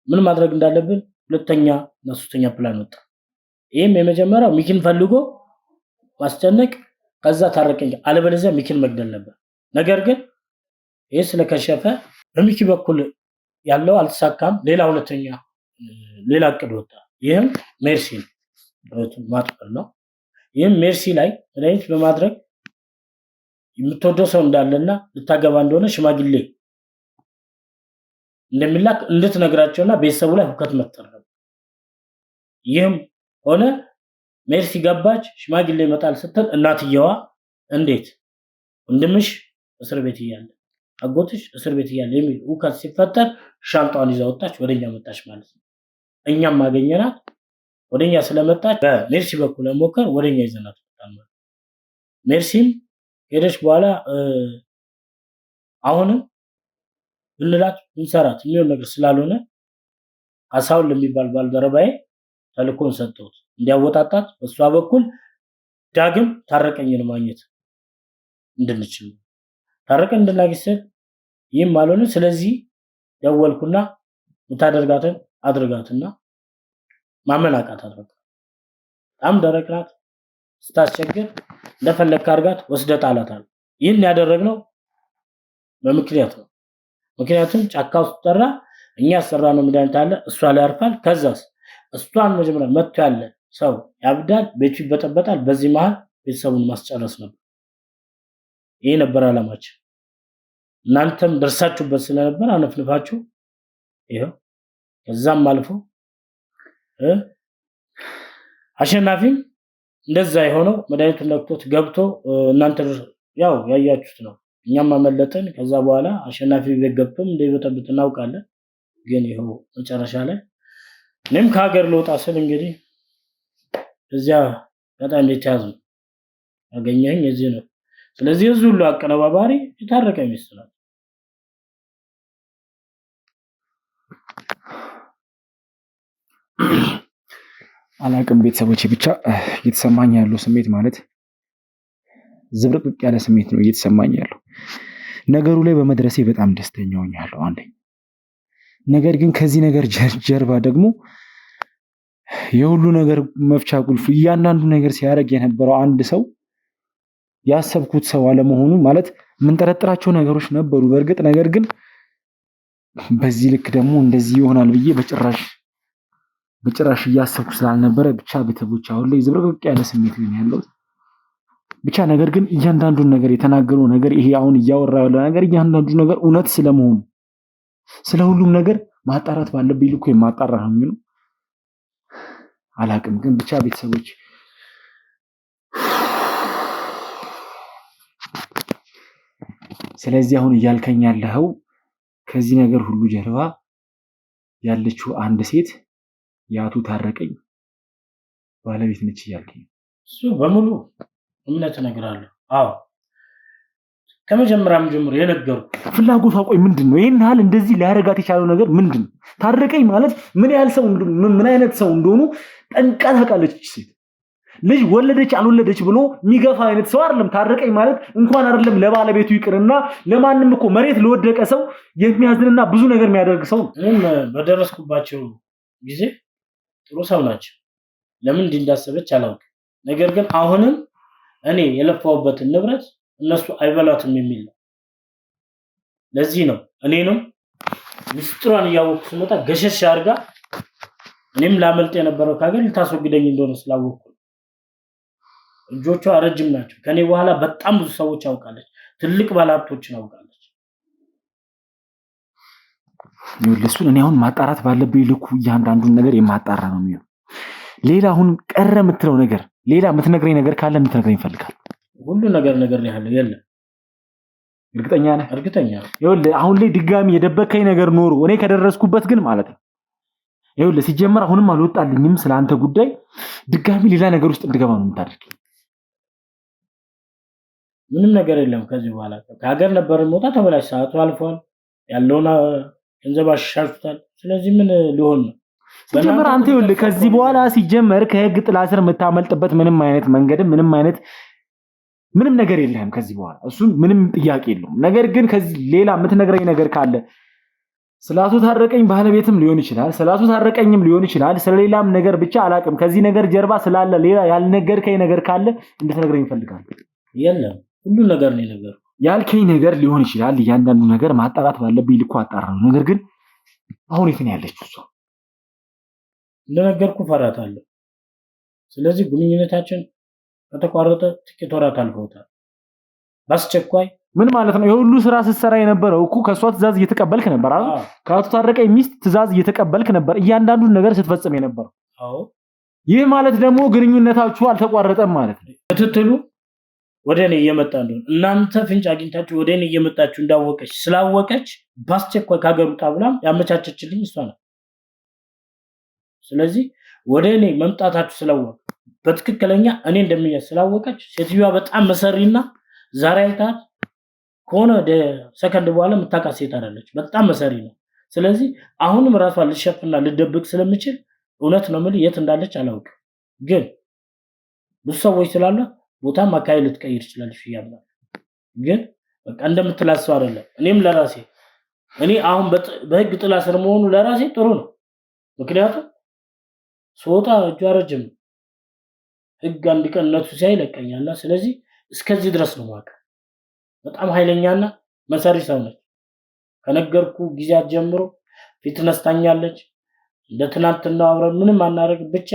ምን ማድረግ እንዳለብን ሁለተኛ እና ሶስተኛ ፕላን ወጣ። ይሄም የመጀመሪያው ሚኪን ፈልጎ ማስጨነቅ ከዛ ታረቀኝ አለበለዚያ ሚኪን መግደል ነበር። ነገር ግን ይሄ ስለከሸፈ በሚኪ በኩል ያለው አልተሳካም። ሌላ እቅድ ወጣ። ይሄም ሜርሲ ማጥፋት ነው። ይሄም ሜርሲ ላይ መድኃኒት በማድረግ የምትወደው ሰው እንዳለና ልታገባ እንደሆነ ሽማግሌ እንደሚላክ እንድትነግራቸውና ቤተሰቡ ላይ ሁከት መፍጠር ነው። ይህም ሆነ ሜርሲ ገባች። ሽማግሌ ይመጣል ስትል እናትየዋ እንዴት ወንድምሽ እስር ቤት እያለ አጎትሽ እስር ቤት እያለ የሚል ሁከት ሲፈጠር ሻንጣዋን ይዛ ወጣች፣ ወደኛ መጣች ማለት ነው። እኛም ማገኘናት ወደኛ ስለመጣች በሜርሲ በኩል ሞከር ወደኛ ይዘናት መጣን። ሜርሲም ሄደች በኋላ አሁንም ብንላት ብንሰራት የሚሆን ነገር ስላልሆነ አሳውን ለሚባል ባልደረባዬ ተልኮን ሰጠሁት እንዲያወጣጣት በሷ በኩል ዳግም ታረቀኝን ማግኘት እንድንችል ታረቀኝ እንድናገኝ ይህም አልሆነ። ስለዚህ ደወልኩና ምታደርጋትን አድርጋትና ማመናቃት አድርጋ በጣም ደረቅ ናት፣ ስታስቸግር እንደፈለግክ አድርጋት ወስደህ ጣላታል። ይህን ያደረግነው በምክንያት ነው። ምክንያቱም ጫካ ውስጥ ጠራ እኛ ሰራ ነው መድኃኒት አለ እሷ ላይ ያርፋል። ከዛስ እሷን መጀመሪያ መጥቶ ያለ ሰው ያብዳል፣ ቤቱ ይበጠበጣል። በዚህ መሃል ቤተሰቡን ማስጨረስ ነበር። ይሄ ነበር አላማችን። እናንተም ደርሳችሁበት ስለነበር አነፍንፋችሁ ይሄው ከዛም አልፎ አሸናፊም እንደዛ የሆነው መድኃኒቱን ነክቶት ገብቶ እናንተ ያው ያያችሁት ነው። እኛም አመለጠን። ከዛ በኋላ አሸናፊ ቤት ገብቶም እንደይበጠብጥ እናውቃለን። ግን ይሄው መጨረሻ ላይ እኔም ከሀገር ልወጣ ስል እንግዲህ እዚያ በጣም የተያዙ ያገኘኝ እዚህ ነው። ስለዚህ እዚህ ሁሉ አቀነባባሪ የታረቀ ሚስት ነው። አላቅም ቤተሰቦቼ፣ ብቻ እየተሰማኝ ያለው ስሜት ማለት ዝብርቅርቅ ያለ ስሜት ነው እየተሰማኝ ያለው። ነገሩ ላይ በመድረሴ በጣም ደስተኛ ሆኛለሁ አንደኛ። ነገር ግን ከዚህ ነገር ጀርባ ደግሞ የሁሉ ነገር መፍቻ ቁልፍ እያንዳንዱ ነገር ሲያደርግ የነበረው አንድ ሰው ያሰብኩት ሰው አለመሆኑ ማለት የምንጠረጥራቸው ነገሮች ነበሩ በእርግጥ። ነገር ግን በዚህ ልክ ደግሞ እንደዚህ ይሆናል ብዬ በጭራሽ እያሰብኩ ስላልነበረ ብቻ ቤተሰቦች አሁን ላይ ዝብርቅርቅ ያለ ስሜት ነው ያለው ብቻ። ነገር ግን እያንዳንዱን ነገር የተናገረው ነገር ይሄ አሁን እያወራው ያለው ነገር እያንዳንዱ ነገር እውነት ስለመሆኑ ስለሁሉም ነገር ማጣራት ባለብኝ ልኩ የማጣራ ነው የሚሆነው። አላቅም ግን ብቻ ቤተሰቦች ስለዚህ አሁን እያልከኝ ያለኸው ከዚህ ነገር ሁሉ ጀርባ ያለችው አንድ ሴት ያቱ ታረቀኝ ባለቤት ነች እያልከኝ? እሱ በሙሉ እምነት እነግራለሁ። አዎ ከመጀመሪያም ጀምሮ የነገርኩ ፍላጎቷ ቆይ ምንድነው? ይሄን ያህል እንደዚህ ሊያረጋት የቻለው ነገር ምንድነው? ታረቀኝ ማለት ምን ያህል ሰው ምን አይነት ሰው እንደሆኑ ጠንቃ ታውቃለች ሴት። ልጅ ወለደች አልወለደች ብሎ የሚገፋ አይነት ሰው አይደለም። ታረቀኝ ማለት እንኳን አይደለም ለባለቤቱ ይቅርና ለማንም እኮ መሬት ለወደቀ ሰው የሚያዝንና ብዙ ነገር የሚያደርግ ሰው። እኔም በደረስኩባቸው ጊዜ ጥሩ ሰው ናቸው። ለምን እንዳሰበች አላውቅም። ነገር ግን አሁንም እኔ የለፋውበትን ንብረት እነሱ አይበላትም የሚል ነው። ለዚህ ነው እኔንም ምስጥሯን እያወቅኩ ስመጣ ገሸሽ አድርጋ እኔም ላመልጥ የነበረው ካገር ልታስወግደኝ እንደሆነ ስላወቅኩ እጆቿ ረጅም ናቸው። ከኔ በኋላ በጣም ብዙ ሰዎች አውቃለች። ትልቅ ባለሀብቶችን አውቃለች። ለሱን እኔ አሁን ማጣራት ባለብኝ ልኩ እያንዳንዱን ነገር የማጣራ ነው የሚሆነው። ሌላ አሁን ቀረ የምትለው ነገር ሌላ የምትነግረኝ ነገር ካለ እንድትነግረኝ እፈልጋለሁ። ሁሉ ነገር ያለው የለም። እርግጠኛ ነህ? እርግጠኛ ነኝ። ይኸውልህ አሁን ላይ ድጋሚ የደበከኝ ነገር ኖሮ እኔ ከደረስኩበት ግን ማለት ነው ይኸውልህ ሲጀመር አሁንም አልወጣልኝም ስለአንተ ጉዳይ ድጋሚ ሌላ ነገር ውስጥ እንድገባ ነው የምታደርገው። ምንም ነገር የለም ከዚህ በኋላ ከሀገር ነበር መውጣ ተበላሽ ሰዓቱ አልፏል። ያለውና ገንዘብ አሻሽቷል። ስለዚህ ምን ሊሆን ነው? ሲጀመር አንተ ይኸውልህ ከዚህ በኋላ ሲጀመር ከህግ ጥላ ስር የምታመልጥበት ምንም አይነት መንገድ ምንም አይነት ምንም ነገር የለህም ከዚህ በኋላ እሱን ምንም ጥያቄ የለውም። ነገር ግን ከዚህ ሌላ የምትነግረኝ ነገር ካለ ስላቱ ታረቀኝ ባለቤትም ሊሆን ይችላል፣ ስላቱ ታረቀኝም ሊሆን ይችላል፣ ስለሌላም ነገር ብቻ አላቅም። ከዚህ ነገር ጀርባ ስላለ ሌላ ያልነገርከኝ ነገር ካለ እንድትነግረኝ እፈልጋለሁ። የለም ሁሉ ነገር ነው ነገር ያልከኝ ነገር ሊሆን ይችላል። እያንዳንዱ ነገር ማጣራት ባለብኝ ልኩ አጣራለሁ። ነገር ግን አሁን የት ነው ያለችው እሷ? እንደነገርኩ ፈራታለሁ። ስለዚህ ግንኙነታችን ከተቋረጠ ጥቂት ወራት አልፈውታል። በአስቸኳይ ምን ማለት ነው? የሁሉ ስራ ስትሰራ የነበረው እኮ ከሷ ትእዛዝ እየተቀበልክ ነበር አይደል? ከአቶ ታረቀኝ ሚስት ትእዛዝ እየተቀበልክ ነበር እያንዳንዱን ነገር ስትፈጽም የነበረው። አዎ። ይህ ማለት ደግሞ ግንኙነታችሁ አልተቋረጠም ማለት ነው። ክትትሉ ወደ እኔ እየመጣ እንደሆነ እናንተ ፍንጭ አግኝታችሁ ወደ እኔ እየመጣችሁ እንዳወቀች ስላወቀች በአስቸኳይ ካገሩ ታብላም ያመቻቸችልኝ እሷ ነው። ስለዚህ ወደ እኔ መምጣታችሁ ስላወቀ በትክክለኛ እኔ እንደሚያስ ስላወቀች ሴትዮዋ በጣም መሰሪና ዛሬ አይታት ከሆነ ሰከንድ በኋላ የምታውቃት ሴት አይደለች። በጣም መሰሪ ነው። ስለዚህ አሁንም ራሷን ልሸፍና ልደብቅ ስለምችል እውነት ነው የምልህ የት እንዳለች አላውቅም። ግን ብዙ ሰዎች ስላሉ ቦታም አካባቢ ልትቀይር ይችላልሽ ይያምናል። ግን በቃ እንደምትላሰው አይደለም። እኔም ለራሴ እኔ አሁን በህግ ጥላ ስር መሆኑ ለራሴ ጥሩ ነው። ምክንያቱም ሶታ እጇ ረጅም ህግ አንድ ቀን ነቱ ሳይለቀኛልና ስለዚህ እስከዚህ ድረስ ነው ማቀ በጣም ኃይለኛና መሰሪ ሰው ነች። ከነገርኩ ጊዜያት ጀምሮ ፊት ነስታኛለች። እንደ ትናንትና አብረን ምንም አናረግ ብቻ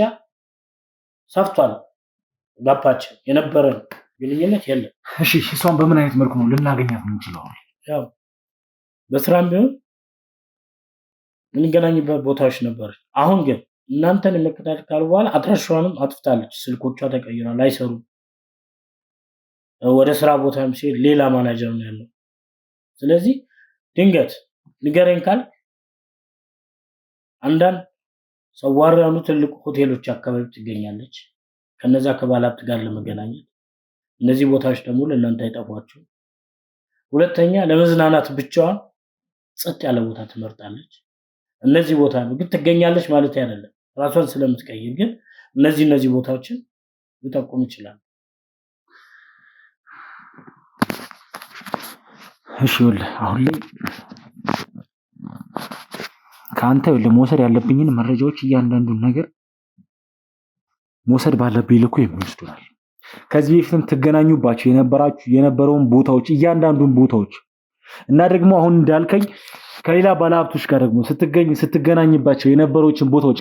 ሰፍቷል። ጋፓችን የነበረን ግንኙነት የለም። እሺ እሷን በምን አይነት መልኩ ነው ልናገኛት የምንችለው? ያው በስራም ቢሆን የምንገናኝበት ቦታዎች ነበር። አሁን ግን እናንተን የመከታተል ካሉ በኋላ አድራሻዋንም አጥፍታለች። ስልኮቿ ተቀይሯል፣ አይሰሩም። ወደ ስራ ቦታም ሲሄድ ሌላ ማናጀር ነው ያለው። ስለዚህ ድንገት ንገረኝ ካል አንዳንድ ሰዋራ ያሉ ትልቅ ሆቴሎች አካባቢ ትገኛለች። ከነዛ ከባለሀብት ጋር ለመገናኘት እነዚህ ቦታዎች ደግሞ ለእናንተ አይጠፏችሁ። ሁለተኛ ለመዝናናት ብቻዋን ጸጥ ያለ ቦታ ትመርጣለች። እነዚህ ቦታ ነው ግን ትገኛለች ማለት አይደለም። ራሷን ስለምትቀይር ግን እነዚህ ቦታዎችን ሊጠቁም ይችላል። እሺ አሁን ላይ ከአንተ ለመውሰድ ያለብኝን መረጃዎች እያንዳንዱን ነገር መውሰድ ባለብኝ ልኩ የሚወስዱናል። ከዚህ በፊትም ትገናኙባቸው የነበረውን ቦታዎች እያንዳንዱን ቦታዎች እና ደግሞ አሁን እንዳልከኝ ከሌላ ባለሀብቶች ጋር ደግሞ ስትገናኝባቸው የነበሩትን ቦታዎች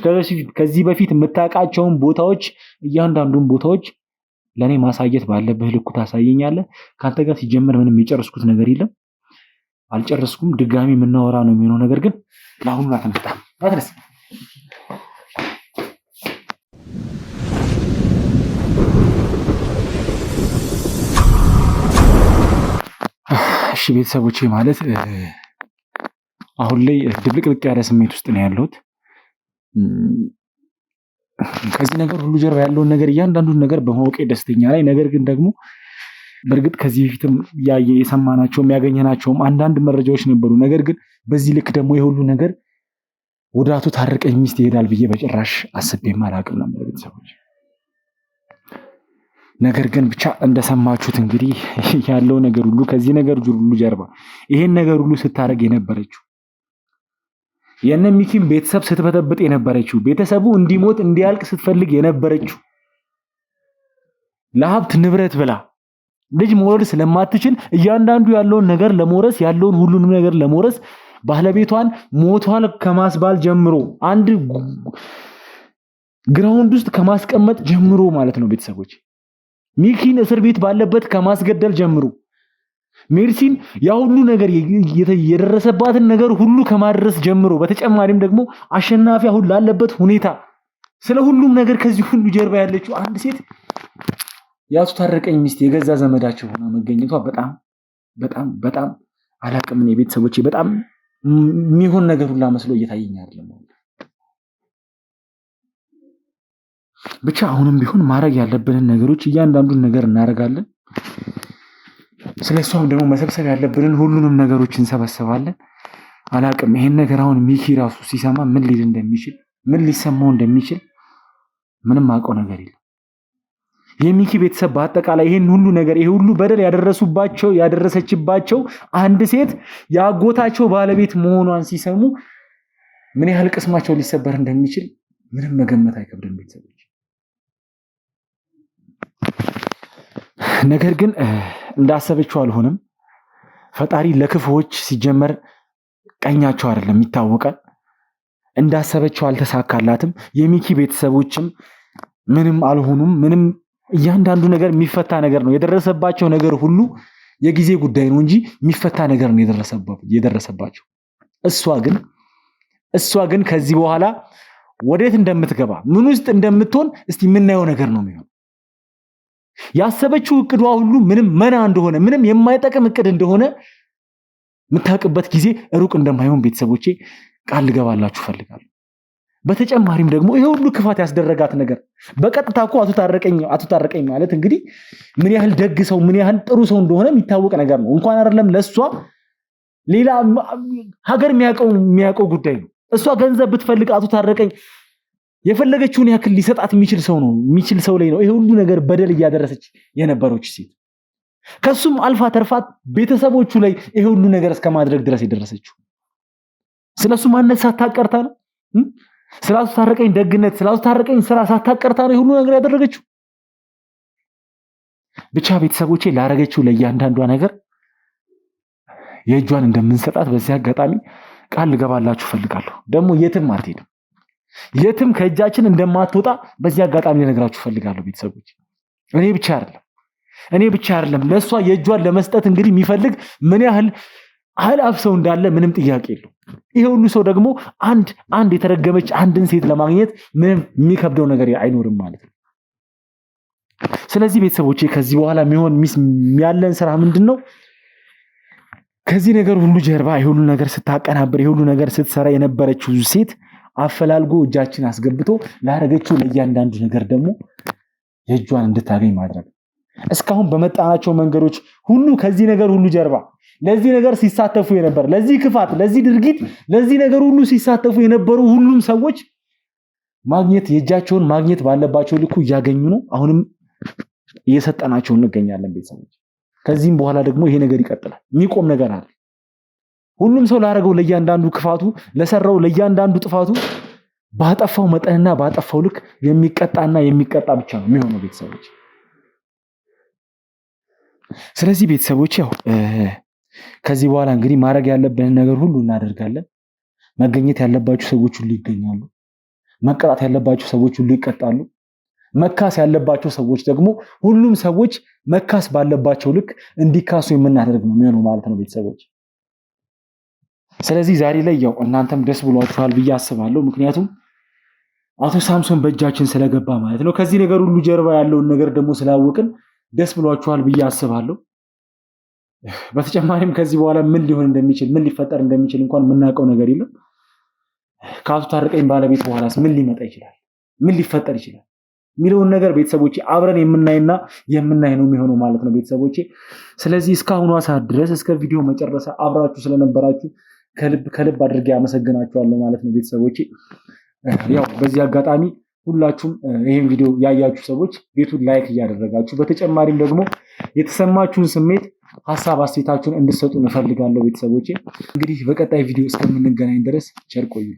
ከዚህ በፊት የምታውቃቸውን ቦታዎች እያንዳንዱን ቦታዎች ለኔ ማሳየት ባለብህ ልኩ ታሳየኛለህ። ካንተ ጋር ሲጀመር ምንም የጨረስኩት ነገር የለም። አልጨረስኩም። ድጋሚ የምናወራ ነው የሚሆነው። ነገር ግን ለአሁኑ አትምጣ አትነስ። እሺ ቤተሰቦቼ ማለት አሁን ላይ ድብልቅልቅ ያለ ስሜት ውስጥ ነው ያለሁት። ከዚህ ነገር ሁሉ ጀርባ ያለውን ነገር እያንዳንዱን ነገር በማወቄ ደስተኛ ላይ ነገር ግን ደግሞ በእርግጥ ከዚህ በፊትም የሰማናቸውም ያገኘናቸውም አንዳንድ መረጃዎች ነበሩ። ነገር ግን በዚህ ልክ ደግሞ የሁሉ ነገር ወደ አቶ ታረቀኝ ሚስት ይሄዳል ብዬ በጭራሽ አስቤም አላቅም ነበር ቤተሰቦች። ነገር ግን ብቻ እንደሰማችሁት እንግዲህ ያለው ነገር ሁሉ ከዚህ ነገር ሁሉ ጀርባ ይሄን ነገር ሁሉ ስታረግ የነበረችው የነ ሚኪን ቤተሰብ ስትበጠብጥ የነበረችው ቤተሰቡ እንዲሞት እንዲያልቅ ስትፈልግ የነበረችው ለሀብት ንብረት ብላ ልጅ መውለድ ስለማትችል እያንዳንዱ ያለውን ነገር ለመውረስ ያለውን ሁሉንም ነገር ለመውረስ ባለቤቷን ሞቷል ከማስባል ጀምሮ አንድ ግራውንድ ውስጥ ከማስቀመጥ ጀምሮ ማለት ነው ቤተሰቦች ሚኪን እስር ቤት ባለበት ከማስገደል ጀምሮ ሜርሲን ያ ሁሉ ነገር የደረሰባትን ነገር ሁሉ ከማድረስ ጀምሮ በተጨማሪም ደግሞ አሸናፊ አሁን ላለበት ሁኔታ ስለ ሁሉም ነገር ከዚህ ሁሉ ጀርባ ያለችው አንድ ሴት ያቱ ታረቀኝ ሚስት የገዛ ዘመዳቸው ሆና መገኘቷ በጣም በጣም በጣም አላቅም። እኔ ቤተሰቦቼ በጣም የሚሆን ነገር ሁላ መስሎ እየታየኝ አይደለም። ብቻ አሁንም ቢሆን ማድረግ ያለብንን ነገሮች እያንዳንዱን ነገር እናደርጋለን። ስለሷም ደግሞ መሰብሰብ ያለብንን ሁሉንም ነገሮች እንሰበስባለን። አላቅም ይሄን ነገር አሁን ሚኪ ራሱ ሲሰማ ምን ሊል እንደሚችል ምን ሊሰማው እንደሚችል ምንም አውቀው ነገር የለም። የሚኪ ቤተሰብ በአጠቃላይ ይሄን ሁሉ ነገር ይሄ ሁሉ በደል ያደረሰችባቸው አንድ ሴት የአጎታቸው ባለቤት መሆኗን ሲሰሙ ምን ያህል ቅስማቸው ሊሰበር እንደሚችል ምንም መገመት አይከብድም ቤተሰቦች። ነገር ግን እንዳሰበችው አልሆነም። ፈጣሪ ለክፉዎች ሲጀመር ቀኛቸው አይደለም ይታወቃል። እንዳሰበችው አልተሳካላትም። የሚኪ ቤተሰቦችም ምንም አልሆኑም። ምንም እያንዳንዱ ነገር የሚፈታ ነገር ነው። የደረሰባቸው ነገር ሁሉ የጊዜ ጉዳይ ነው እንጂ የሚፈታ ነገር ነው የደረሰባቸው። እሷ ግን ከዚህ በኋላ ወዴት እንደምትገባ ምን ውስጥ እንደምትሆን እስቲ የምናየው ነገር ነው የሚሆነው። ያሰበችው እቅዷ ሁሉ ምንም መና እንደሆነ ምንም የማይጠቅም እቅድ እንደሆነ የምታውቅበት ጊዜ ሩቅ እንደማይሆን ቤተሰቦቼ ቃል ልገባላችሁ ፈልጋለሁ። በተጨማሪም ደግሞ ይሄ ሁሉ ክፋት ያስደረጋት ነገር በቀጥታ እኮ አቶ ታረቀኝ ማለት እንግዲህ ምን ያህል ደግ ሰው ምን ያህል ጥሩ ሰው እንደሆነ የሚታወቅ ነገር ነው። እንኳን አይደለም ለሷ ሌላ ሀገር የሚያውቀው ጉዳይ ነው። እሷ ገንዘብ ብትፈልግ አቶ ታረቀኝ የፈለገችውን ያክል ሊሰጣት የሚችል ሰው ላይ ነው ይሄ ሁሉ ነገር በደል እያደረሰች የነበረች ሴት። ከሱም አልፋ ተርፋት ቤተሰቦቹ ላይ ይሄ ሁሉ ነገር እስከማድረግ ድረስ የደረሰችው ስለሱ ማንነት ሳታቀርታ ነው። ስላሱ ታረቀኝ ደግነት ስላሱ ታረቀኝ ስራ ሳታቀርታ ነው ሁሉ ነገር ያደረገችው። ብቻ ቤተሰቦቼ ላረገችው ለእያንዳንዷ ነገር የእጇን እንደምንሰጣት በዚህ አጋጣሚ ቃል ልገባላችሁ ፈልጋለሁ። ደግሞ የትም አትሄድም፣ የትም ከእጃችን እንደማትወጣ በዚህ አጋጣሚ ልነግራችሁ ፈልጋለሁ ቤተሰቦች። እኔ ብቻ አይደለም ለሷ የእጇን ለመስጠት እንግዲህ የሚፈልግ ምን ያህል አላፍ ሰው እንዳለ ምንም ጥያቄ የለው። ይሄ ሁሉ ሰው ደግሞ አንድ የተረገመች አንድን ሴት ለማግኘት ምንም የሚከብደው ነገር አይኖርም ማለት ነው። ስለዚህ ቤተሰቦቼ ከዚህ በኋላ ያለን ስራ ምንድነው? ከዚህ ነገር ሁሉ ጀርባ ይሄ ሁሉ ነገር ስታቀናብር ይሄ ሁሉ ነገር ስትሰራ የነበረችው ሴት አፈላልጎ እጃችን አስገብቶ ላረገችው ለእያንዳንዱ ነገር ደግሞ የእጇን እንድታገኝ ማድረግ። እስካሁን በመጣናቸው መንገዶች ሁሉ ከዚህ ነገር ሁሉ ጀርባ ለዚህ ነገር ሲሳተፉ የነበረ ለዚህ ክፋት ለዚህ ድርጊት ለዚህ ነገር ሁሉ ሲሳተፉ የነበሩ ሁሉም ሰዎች የእጃቸውን ማግኘት ባለባቸው ልኩ እያገኙ ነው። አሁንም እየሰጠናቸው እንገኛለን ቤተሰቦች። ከዚህም በኋላ ደግሞ ይሄ ነገር ይቀጥላል። የሚቆም ነገር አለ። ሁሉም ሰው ላረገው ለእያንዳንዱ ክፋቱ ለሰራው ለእያንዳንዱ ጥፋቱ ባጠፋው መጠንና ባጠፋው ልክ የሚቀጣና የሚቀጣ ብቻ ነው የሚሆነው ቤተሰቦች። ስለዚህ ቤተሰቦች ያው ከዚህ በኋላ እንግዲህ ማድረግ ያለብን ነገር ሁሉ እናደርጋለን። መገኘት ያለባቸው ሰዎች ሁሉ ይገኛሉ። መቀጣት ያለባቸው ሰዎች ሁሉ ይቀጣሉ። መካስ ያለባቸው ሰዎች ደግሞ ሁሉም ሰዎች መካስ ባለባቸው ልክ እንዲካሱ የምናደርግ ነው የሚሆነው ማለት ነው ቤተሰቦች። ስለዚህ ዛሬ ላይ ያው እናንተም ደስ ብሏችኋል ብዬ አስባለሁ። ምክንያቱም አቶ ሳምሶን በእጃችን ስለገባ ማለት ነው። ከዚህ ነገር ሁሉ ጀርባ ያለውን ነገር ደግሞ ስላወቅን ደስ ብሏችኋል ብዬ አስባለሁ። በተጨማሪም ከዚህ በኋላ ምን ሊሆን እንደሚችል ምን ሊፈጠር እንደሚችል እንኳን የምናውቀው ነገር የለም። ከአቶ ታረቀኝ ባለቤት በኋላስ ምን ሊመጣ ይችላል፣ ምን ሊፈጠር ይችላል የሚለውን ነገር ቤተሰቦቼ አብረን የምናይ ነው የሚሆነው ማለት ነው ቤተሰቦቼ። ስለዚህ እስካሁኗ ሰዓት ድረስ እስከ ቪዲዮ መጨረሻ አብራችሁ ስለነበራችሁ ከልብ አድርጌ አመሰግናችኋለሁ ማለት ነው ቤተሰቦቼ። ያው በዚህ አጋጣሚ ሁላችሁም ይሄን ቪዲዮ ያያችሁ ሰዎች ቤቱን ላይክ እያደረጋችሁ በተጨማሪም ደግሞ የተሰማችሁን ስሜት ሐሳብ አስተያየታችሁን እንድትሰጡ እንፈልጋለሁ ቤተሰቦቼ። እንግዲህ በቀጣይ ቪዲዮ እስከምንገናኝ ድረስ ቸር ቆዩ።